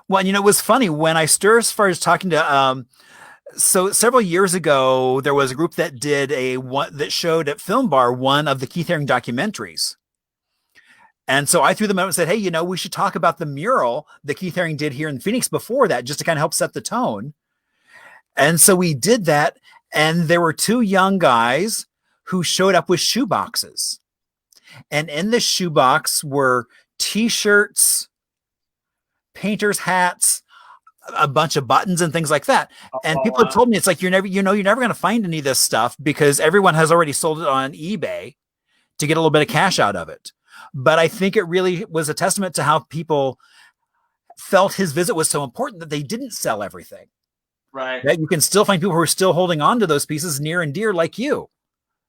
Well, it was funny when I started talking to so several years ago, there was a group that did one that showed at Film Bar one of the Keith Haring documentaries. And so I threw them out and said, hey, we should talk about the mural that Keith Haring did here in Phoenix before that, just to kind of help set the tone. And so we did that. And there were two young guys who showed up with shoeboxes. And in the shoebox were t-shirts, painters' hats, a bunch of buttons and things like that. And people had told me, it's like, you're never going to find any of this stuff because everyone has already sold it on eBay to get a little bit of cash out of it. But I think it really was a testament to how people felt his visit was so important that they didn't sell everything. Right. That you can still find people who are still holding on to those pieces near and dear like you.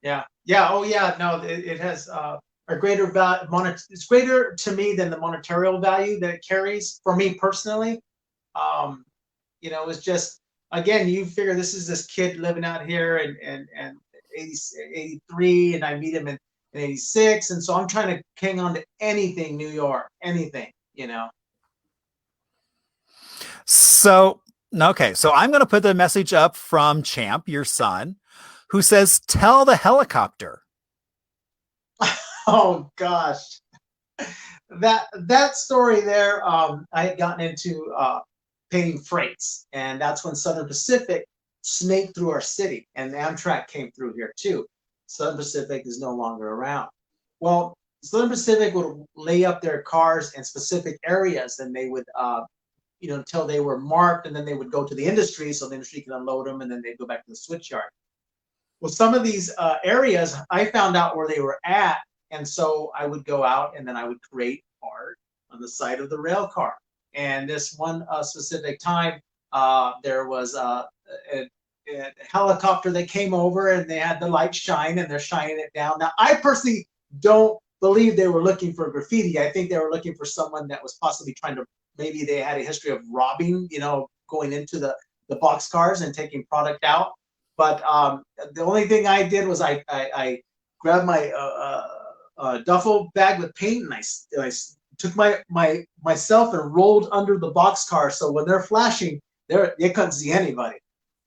Yeah. Yeah. Oh, yeah. No, it has a greater value. It's greater to me than the monetary value that it carries for me personally. It was just, again, you figure this kid living out here and 83, and I meet him in 86. And so I'm trying to hang on to anything New York, anything. So, okay. So I'm going to put the message up from Champ, your son, who says, tell the helicopter. Oh, gosh. That story there, I had gotten into painting freights, and that's when Southern Pacific snaked through our city, and the Amtrak came through here too. Southern Pacific is no longer around. Well, Southern Pacific would lay up their cars in specific areas, and they would, until they were marked, and then they would go to the industry so the industry could unload them, and then they'd go back to the switch yard. Well, some of these areas, I found out where they were at, and so I would go out and then I would create art on the side of the rail car. And this one specific time, there was a helicopter that came over, and they had the light shine, and they're shining it down. Now, I personally don't believe they were looking for graffiti. I think they were looking for someone that was possibly trying to, maybe they had a history of robbing, going into the boxcars and taking product out. But the only thing I did was I grabbed my duffel bag with paint, and I took myself and rolled under the boxcar, so when they're flashing, they couldn't see anybody.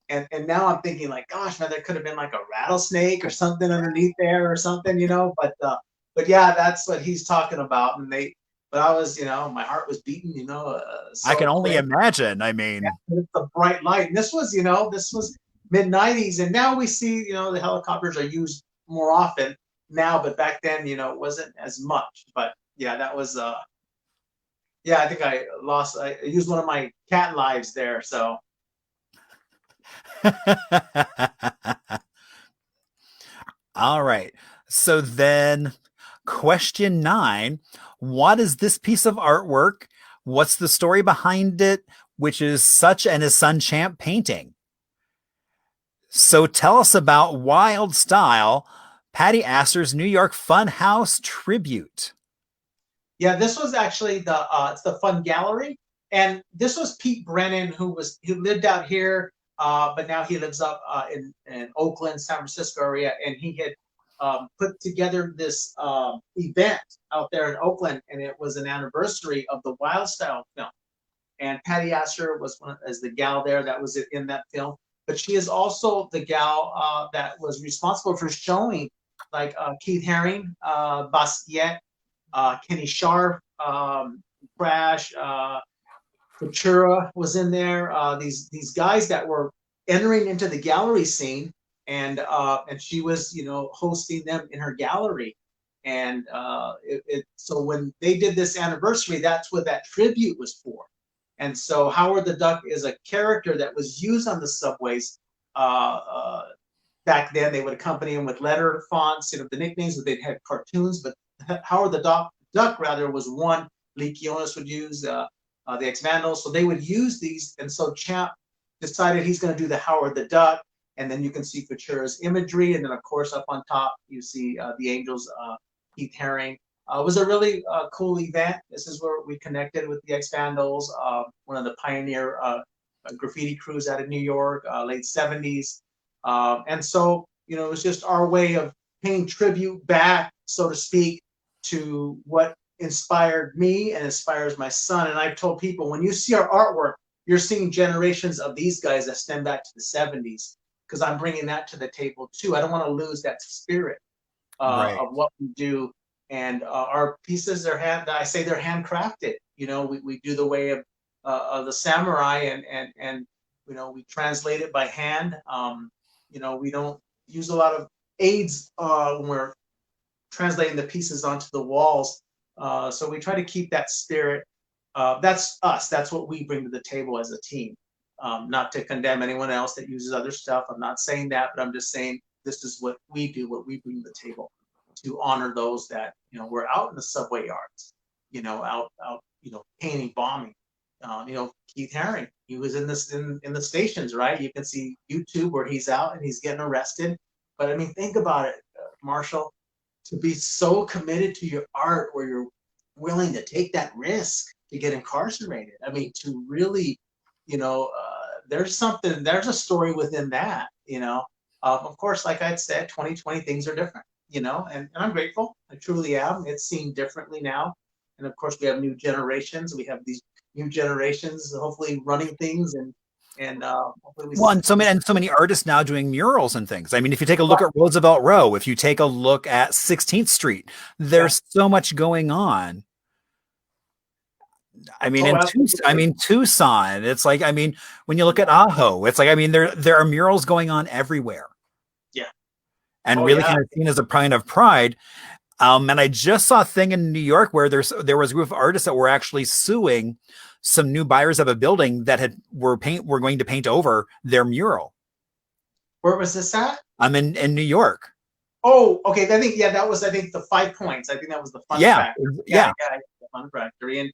And now I'm thinking like, gosh, man, there could have been like a rattlesnake or something underneath there or something, you know. But yeah, that's what he's talking about. But I was, you know, my heart was beating, you know, I can so only quick. imagine. I mean, Yeah, it's a bright light, and this was, you know, this was mid '90s, and now we see, you know, the helicopters are used more often now, but back then, you know, it wasn't as much. But yeah, that was, yeah, I think I used one of my cat lives there, so. all right. So then, question 9, what is this piece of artwork? What's the story behind it? Which is such and his son Champ painting. So tell us about Wild Style, Patty Astor's New York Funhouse tribute. Yeah, this was actually it's the Fun Gallery, and this was Pete Brennan, who lived out here, but now he lives up in Oakland, San Francisco area, and he had put together this event out there in Oakland, and it was an anniversary of the Wild Style film. And Patty Astor was as the gal there that was in that film, but she is also the gal that was responsible for showing like Keith Haring, Basquiat, Kenny Sharp, Crash, Futura was in there. These guys that were entering into the gallery scene, and she was, you know, hosting them in her gallery. And so when they did this anniversary, that's what that tribute was for. And so Howard the Duck is a character that was used on the subways. Back then, they would accompany him with letter fonts, you know, the nicknames, but they'd had cartoons. But Howard the Duck rather was one Lee Kionis would use, the X-Vandals. So they would use these. And so Champ decided he's going to do the Howard the Duck. And then you can see Futura's imagery. And then, of course, up on top, you see the Angels, Keith Haring. It was a really cool event. This is where we connected with the X-Vandals, one of the pioneer graffiti crews out of New York, late 70s. And so, you know, it was just our way of paying tribute back, so to speak, to what inspired me and inspires my son. And I've told people, when you see our artwork, you're seeing generations of these guys that stem back to the 70s, because I'm bringing that to the table too. I don't want to lose that spirit Right. of what we do. And our pieces are I say they're handcrafted. You know, we do the way of the samurai, and you know, we translate it by hand. You know, we don't use a lot of aids when we're translating the pieces onto the walls. So we try to keep that spirit. That's us. That's what we bring to the table as a team. Not to condemn anyone else that uses other stuff. I'm not saying that, but I'm just saying this is what we do, what we bring to the table, to honor those that, you know, were out in the subway yards, you know, out, you know, painting, bombing. You know, Keith Haring, he was in the stations, right? You can see YouTube where he's out and he's getting arrested. But I mean, think about it, Marshall, to be so committed to your art where you're willing to take that risk to get incarcerated. I mean, to really, you know, there's a story within that, you know. Of course, like I said, 2020 things are different, you know, and I'm grateful. I truly am. It's seen differently now. And of course, we have new generations. We have these new generations, hopefully running things, and hopefully we. Well, and so many artists now doing murals and things. I mean, if you take a look at Roosevelt Row, if you take a look at 16th Street, there's so much going on. I mean, Tucson, it's like, I mean, when you look at Ajo, it's like, I mean, there are murals going on everywhere. Yeah. And really kind of seen as a point of pride. And I just saw a thing in New York where there was a group of artists that were actually suing some new buyers of a building that were going to paint over their mural. Where was this at? I'm in New York. Oh, okay. I think that was the 5 Points. I think that was the Fun Factory. Yeah, the Fun Factory. And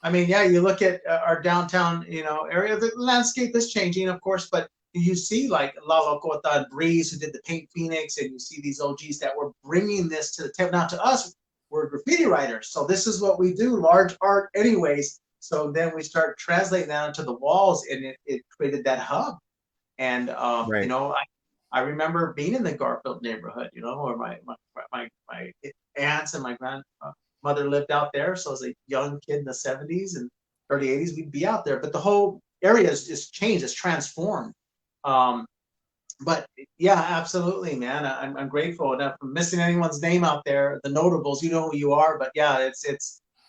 I mean, yeah, you look at our downtown, you know, area. The landscape is changing, of course, but you see like Lalo Cota and Breeze, who did the Paint Phoenix, and you see these OGs that were bringing this to the table. Now, to us, we're graffiti writers, so this is what we do, large art, anyways. So then we start translating that onto the walls, and it created that hub. And you know, I remember being in the Garfield neighborhood, you know, where my aunts and my grandmother lived out there. So as a young kid in the 70s and early 80s, we'd be out there. But the whole area is just changed, it's transformed. But yeah, absolutely, man. I'm grateful. And if I'm missing anyone's name out there, the notables, you know who you are. But yeah,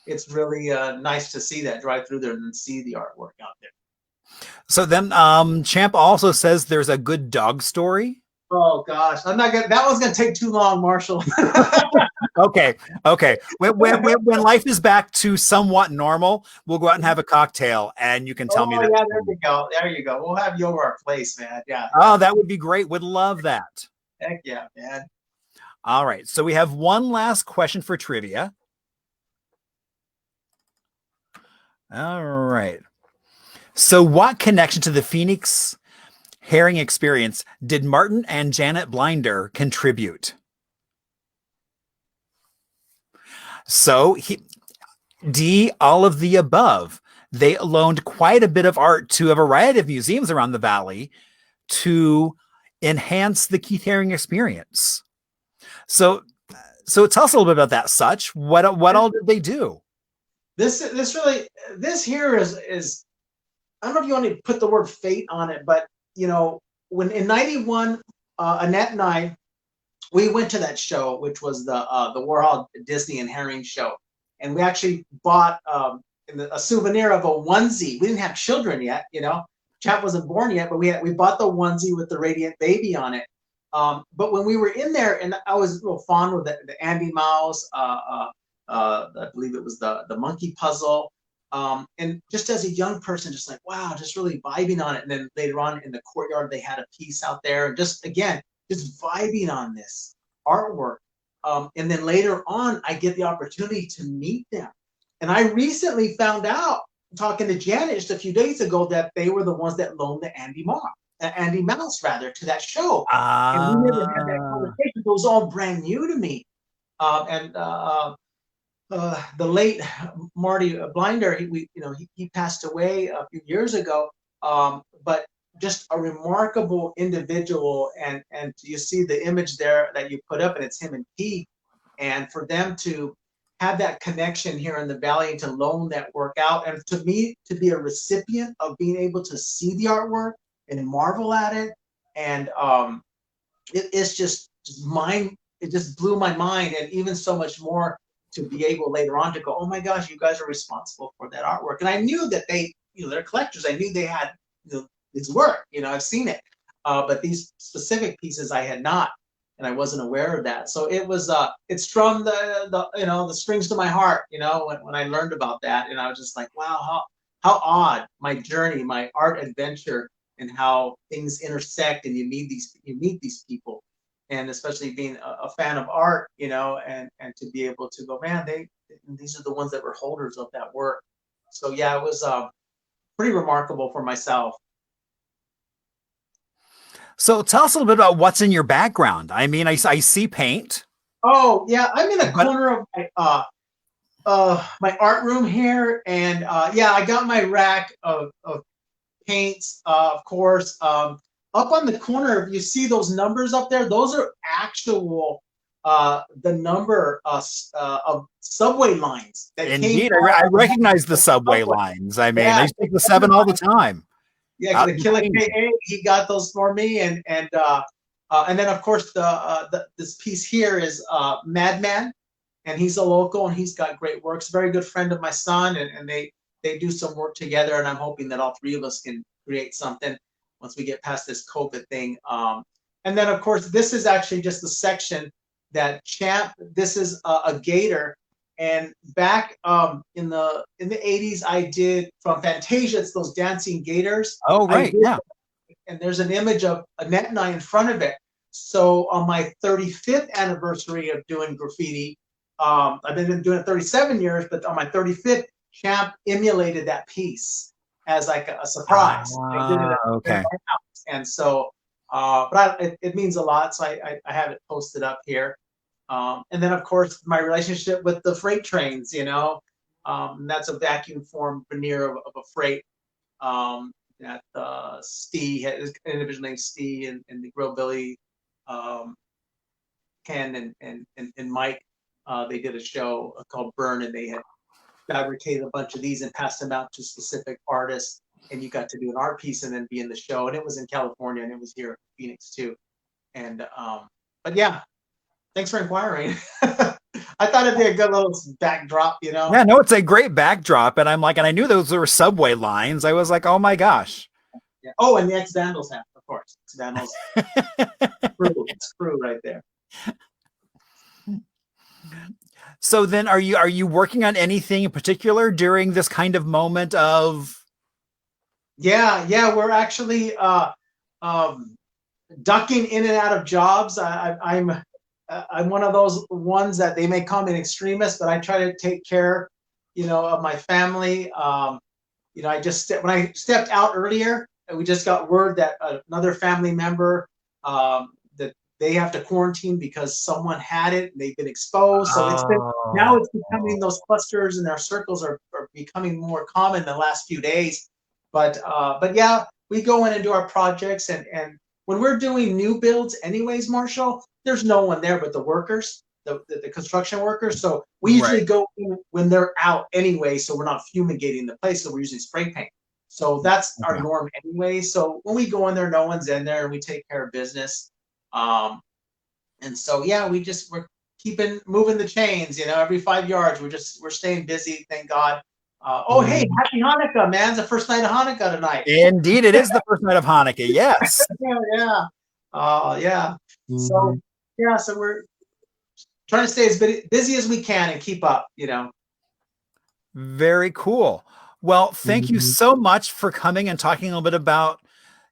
it's really nice to see that, drive through there and see the artwork out there. So then Champ also says there's a good dog story. Oh gosh, I'm not gonna. That one's gonna take too long, Marshall. Okay. When life is back to somewhat normal, we'll go out and have a cocktail, and you can tell me Oh that. yeah, there you go. There you go. We'll have you over our place, man. Yeah. Oh, that would be great. Would love that. Heck yeah, man. All right. So we have one last question for trivia. All right. So what connection to the Phoenix Haring experience did Martin and Janet Blinder contribute? So D, all of the above. They loaned quite a bit of art to a variety of museums around the valley to enhance the Keith Haring experience. So tell us a little bit about that. Such what all did they do? This here is I don't know if you want to put the word fate on it, but you know, when in '91, Annette and I, we went to that show, which was the Warhol Disney and Haring show, and we actually bought a souvenir of a onesie. We didn't have children yet, you know. Chap wasn't born yet, but we bought the onesie with the radiant baby on it. But when we were in there, and I was a little fond with the Andy Mouse, I believe it was the monkey puzzle. And just as a young person, just like, wow, just really vibing on it. And then later on in the courtyard, they had a piece out there. And just, again, just vibing on this artwork. And then later on, I get the opportunity to meet them. And I recently found out, talking to Janet just a few days ago, that they were the ones that loaned the Andy Mouse to that show. And we never had that conversation. It was all brand new to me. The late Marty Blinder, he passed away a few years ago, but just a remarkable individual. And you see the image there that you put up, and it's him and Pete. And for them to have that connection here in the Valley and to loan that work out, and to me to be a recipient of being able to see the artwork and marvel at it, and it's just mind. It just blew my mind, and even so much more to be able later on to go, oh my gosh, you guys are responsible for that artwork. And I knew that they, they're collectors. I knew they had this work. I've seen it, but these specific pieces I had not, and I wasn't aware of that. So it was, it strummed the strings to my heart. When I learned about that, and I was just like, wow, how odd my journey, my art adventure, and how things intersect, and you meet these people. And especially being a fan of art, and to be able to go, man, these are the ones that were holders of that work. So yeah, it was pretty remarkable for myself. So tell us a little bit about what's in your background. I mean, I see paint. Oh yeah, I'm in a corner of my art room here, and yeah, I got my rack of paints, of course. Up on the corner, if you see those numbers up there, those are actual the number of subway lines. Indeed, I recognize the subway lines. I mean, I take the 7 all the time. Yeah, the Killer KA, he got those for me, and then of course this piece here is Madman, and he's a local, and he's got great works. Very good friend of my son, and they do some work together, and I'm hoping that all three of us can create something once we get past this COVID thing. And then of course, this is actually just the section that Champ, this is a gator. And back in the 80s, I did from Fantasia, it's those dancing gators. Oh, right, yeah. And there's an image of Annette and I in front of it. So on my 35th anniversary of doing graffiti, I've been doing it 37 years, but on my 35th, Champ emulated that piece as like a surprise. I did it okay. at my house. And so, but it means a lot. So I have it posted up here. And then of course, my relationship with the freight trains, that's a vacuum form veneer of a freight that Steve, his individual named Steve, and the Grillbilly, Ken and Mike, they did a show called Burn, and they had fabricated a bunch of these and passed them out to specific artists. and you got to do an art piece and then be in the show. And it was in California, and it was here in Phoenix too. And but yeah, thanks for inquiring. I thought it'd be a good little backdrop, you know. Yeah, no, it's a great backdrop, and I'm like, and I knew those were subway lines. I was like, oh my gosh. Yeah. Oh, and the Ex Vandals hat, of course. Ex Vandals. It's crew right there. So then, are you working on anything in particular during this kind of moment of? Yeah, we're actually ducking in and out of jobs. I'm one of those ones that they may call me an extremist, but I try to take care, of my family. When I stepped out earlier, we just got word that another family member that they have to quarantine because someone had it and they've been exposed. So now it's becoming, those clusters and their circles are becoming more common the last few days. But yeah, we go in and do our projects, and when we're doing new builds anyways, Marshall, there's no one there but the workers, the construction workers. So we usually go in when they're out anyway, so we're not fumigating the place, so we're using spray paint. So that's our norm anyway. So when we go in there, no one's in there, and we take care of business. And so yeah, we're keeping moving the chains, every 5 yards. We're staying busy, thank God. Hey, happy Hanukkah, man. It's the first night of Hanukkah tonight. Indeed, it is the first night of Hanukkah, yes. Yeah. Yeah. So we're trying to stay as busy as we can and keep up, Very cool. Well, thank you so much for coming and talking a little bit about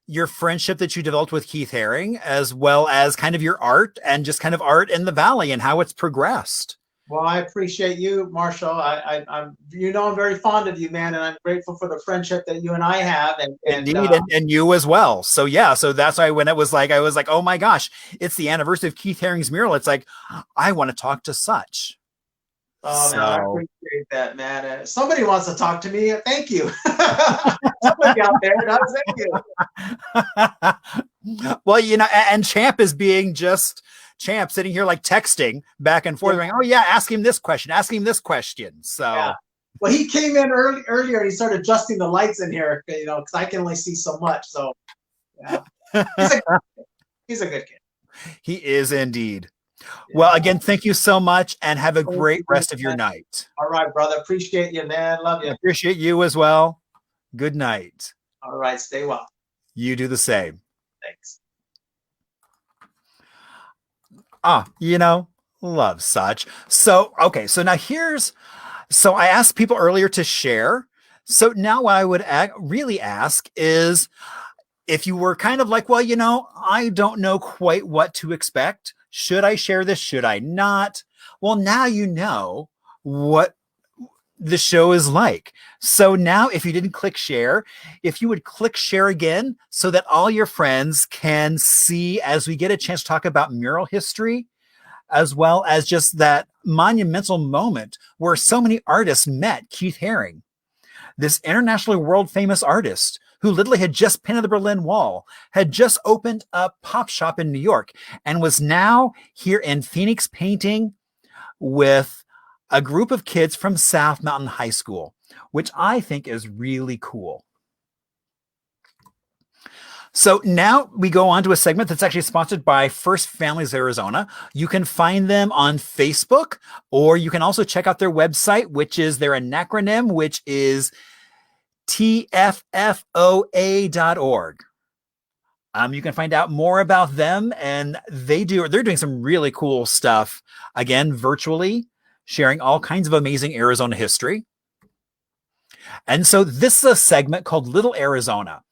your friendship that you developed with Keith Haring, as well as kind of your art and just kind of art in the Valley and how it's progressed. Well, I appreciate you, Marshall. I'm very fond of you, man, and I'm grateful for the friendship that you and I have. Indeed, and you as well. So yeah, so that's why when it was like, I was like, oh my gosh, it's the anniversary of Keith Haring's mural. It's like, I want to talk to such. Oh, man, I appreciate that, man. Somebody wants to talk to me. Thank you. Somebody out there does. Thank you. Well, and Champ is being just Champ, sitting here like texting back and forth, going, oh yeah, ask him this question, ask him this question. So yeah. Well, he came in earlier and he started adjusting the lights in here, because I can only see so much. So yeah, he's a good kid. He is indeed. Yeah. Well, again, thank you so much, and have a great rest of your night. All right, brother. Appreciate you, man. Love you. Appreciate you as well. Good night. All right. Stay well. You do the same. Thanks. Love such. So, okay. So now so I asked people earlier to share. So now what I would really ask is, if you were kind of like, well, I don't know quite what to expect. Should I share this? Should I not? Well, now you know what the show is like. So now if you didn't click share, if you would click share again so that all your friends can see as we get a chance to talk about mural history, as well as just that monumental moment where so many artists met Keith Haring, this internationally world famous artist who literally had just painted the Berlin Wall, had just opened a pop shop in New York, and was now here in Phoenix painting with a group of kids from South Mountain High School, which I think is really cool. So now we go on to a segment that's actually sponsored by First Families Arizona. You can find them on Facebook, or you can also check out their website, which is their acronym, which is tffoa.org. You can find out more about them, and they're doing some really cool stuff, again, virtually, sharing all kinds of amazing Arizona history. And so this is a segment called Little Arizona,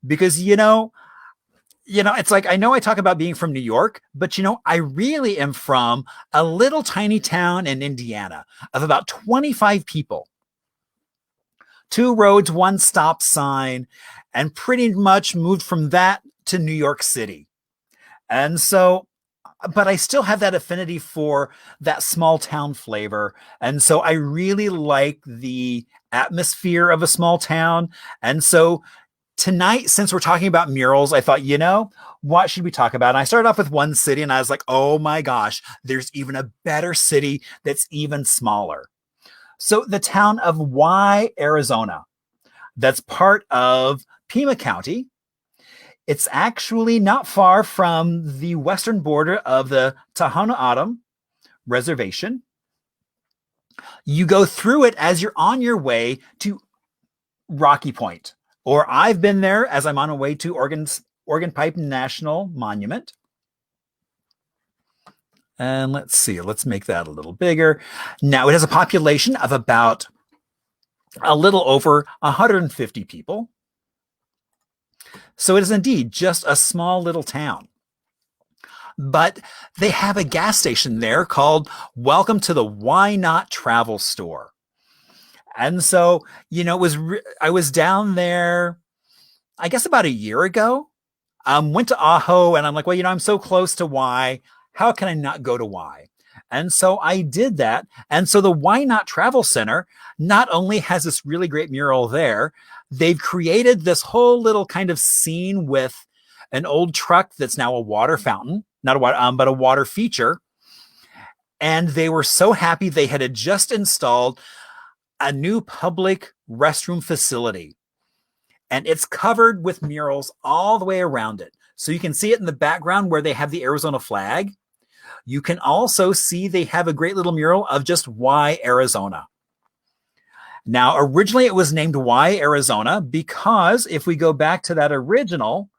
because, it's like, I know I talk about being from New York, but, I really am from a little tiny town in Indiana of about 25 people. 2 roads, 1 stop sign, and pretty much moved from that to New York City. And so, but I still have that affinity for that small town flavor. And so I really like the atmosphere of a small town. And so tonight, since we're talking about murals, I thought, what should we talk about? And I started off with one city, and I was like, oh my gosh, there's even a better city that's even smaller. So the town of Arizona. that's part of Pima County. It's actually not far from the western border of the Tohono O'odham Reservation. You go through it as you're on your way to Rocky Point, or I've been there as I'm on my way to Organ Pipe National Monument. And let's see, let's make that a little bigger. Now it has a population of about a little over 150 people. So it is indeed just a small little town. But they have a gas station there called Welcome to the Why Not Travel Store. And so, you know, I was down there, I guess about a year ago. Went to Aho, and I'm like, well, you know, I'm so close to Y. How can I not go to Y? And so I did that. And so the Why Not Travel Center not only has this really great mural there, they've created this whole little kind of scene with an old truck that's now a water fountain, not a water, but a water feature. And they were so happy they had just installed a new public restroom facility. And it's covered with murals all the way around it. So you can see it in the background where they have the Arizona flag. You can also see they have a great little mural of just Y Arizona. Now, originally it was named Y Arizona because if we go back to that original,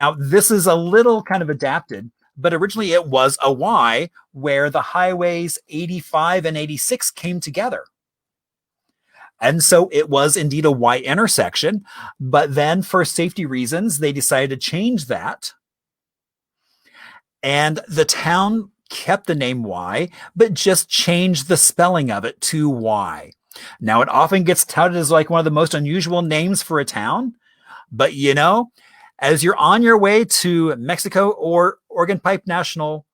now this is a little kind of adapted, but originally it was a Y where the highways 85 and 86 came together. And so it was indeed a Y intersection, but then for safety reasons, they decided to change that. And the town kept the name Y, but just changed the spelling of it to Y. Now, it often gets touted as like one of the most unusual names for a town, but you know, as you're on your way to Mexico or Organ Pipe National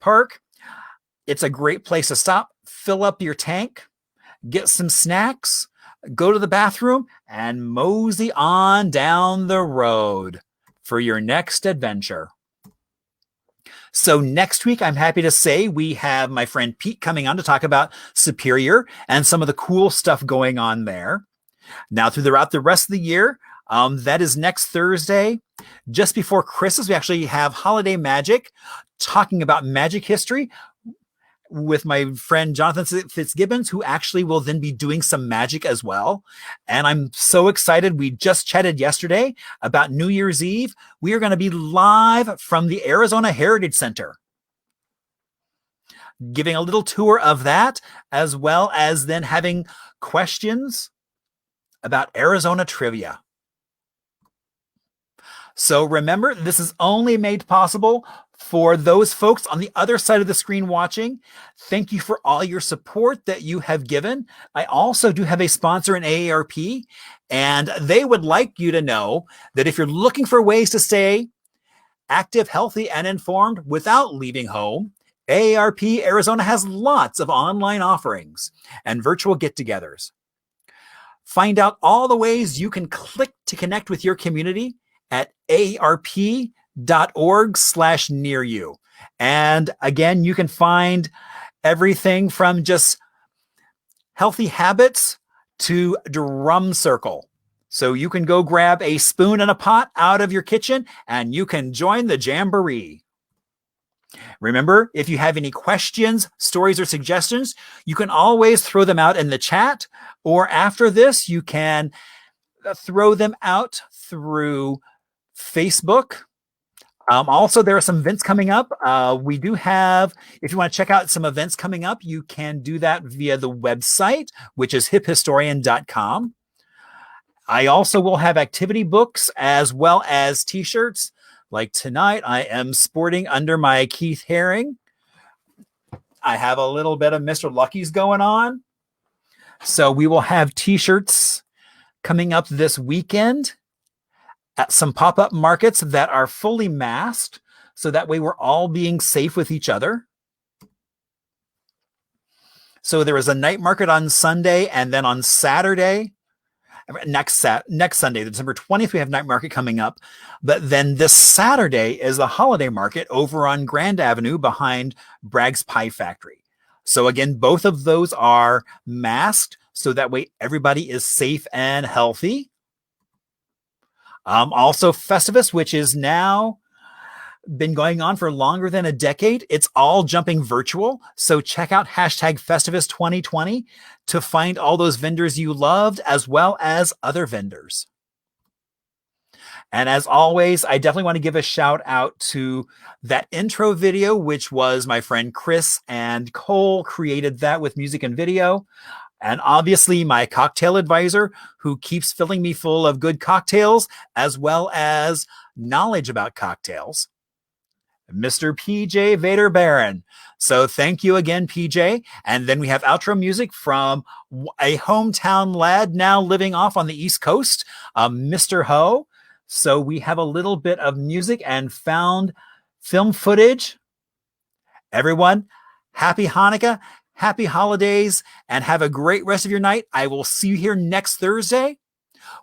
Park, it's a great place to stop, fill up your tank, get some snacks, go to the bathroom, and mosey on down the road for your next adventure. So next week, I'm happy to say we have my friend Pete coming on to talk about Superior and some of the cool stuff going on there. Now, throughout the rest of the year, that is next Thursday. Just before Christmas, we actually have Holiday Magic, talking about magic history with my friend Jonathan Fitzgibbons, who actually will then be doing some magic as well. And I'm so excited. We just chatted yesterday about New Year's Eve. We are going to be live from the Arizona Heritage Center, giving a little tour of that, as well as then having questions about Arizona trivia. So remember, this is only made possible for those folks on the other side of the screen watching. Thank you for all your support that you have given. I also do have a sponsor in AARP, and they would like you to know that if you're looking for ways to stay active, healthy, and informed without leaving home, AARP Arizona has lots of online offerings and virtual get-togethers. Find out all the ways you can click to connect with your community at aarp.org/near-you. And again, you can find everything from just healthy habits to drum circle. So you can go grab a spoon and a pot out of your kitchen and you can join the jamboree. Remember, if you have any questions, stories, or suggestions, you can always throw them out in the chat, or after this, you can throw them out through Facebook. Also, there are some events coming up. We do have, if you want to check out some events coming up, you can do that via the website, which is hiphistorian.com. I also will have activity books as well as t-shirts. Like tonight, I am sporting under my Keith Haring. I have a little bit of Mr. Lucky's going on. So we will have t-shirts coming up this weekend at some pop-up markets that are fully masked, so that way we're all being safe with each other. So there is a night market on Sunday, and then on Saturday, next Sunday, December 20th, we have night market coming up. But then this Saturday is the holiday market over on Grand Avenue behind Bragg's Pie Factory. So again, both of those are masked, so that way everybody is safe and healthy. Also Festivus, which is now been going on for longer than a decade. It's all jumping virtual. So check out hashtag Festivus 2020 to find all those vendors you loved, as well as other vendors. And as always, I definitely want to give a shout out to that intro video, which was my friend Chris and Cole created that with music and video. And obviously my cocktail advisor, who keeps filling me full of good cocktails, as well as knowledge about cocktails, Mr. PJ Vader Baron. So thank you again, PJ. And then we have outro music from a hometown lad now living off on the East Coast, Mr. Ho. So we have a little bit of music and found film footage. Everyone, happy Hanukkah, happy holidays, and have a great rest of your night. I will see you here next Thursday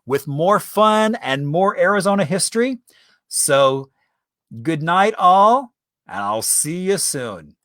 with more fun and more Arizona history. So good night, all, and I'll see you soon.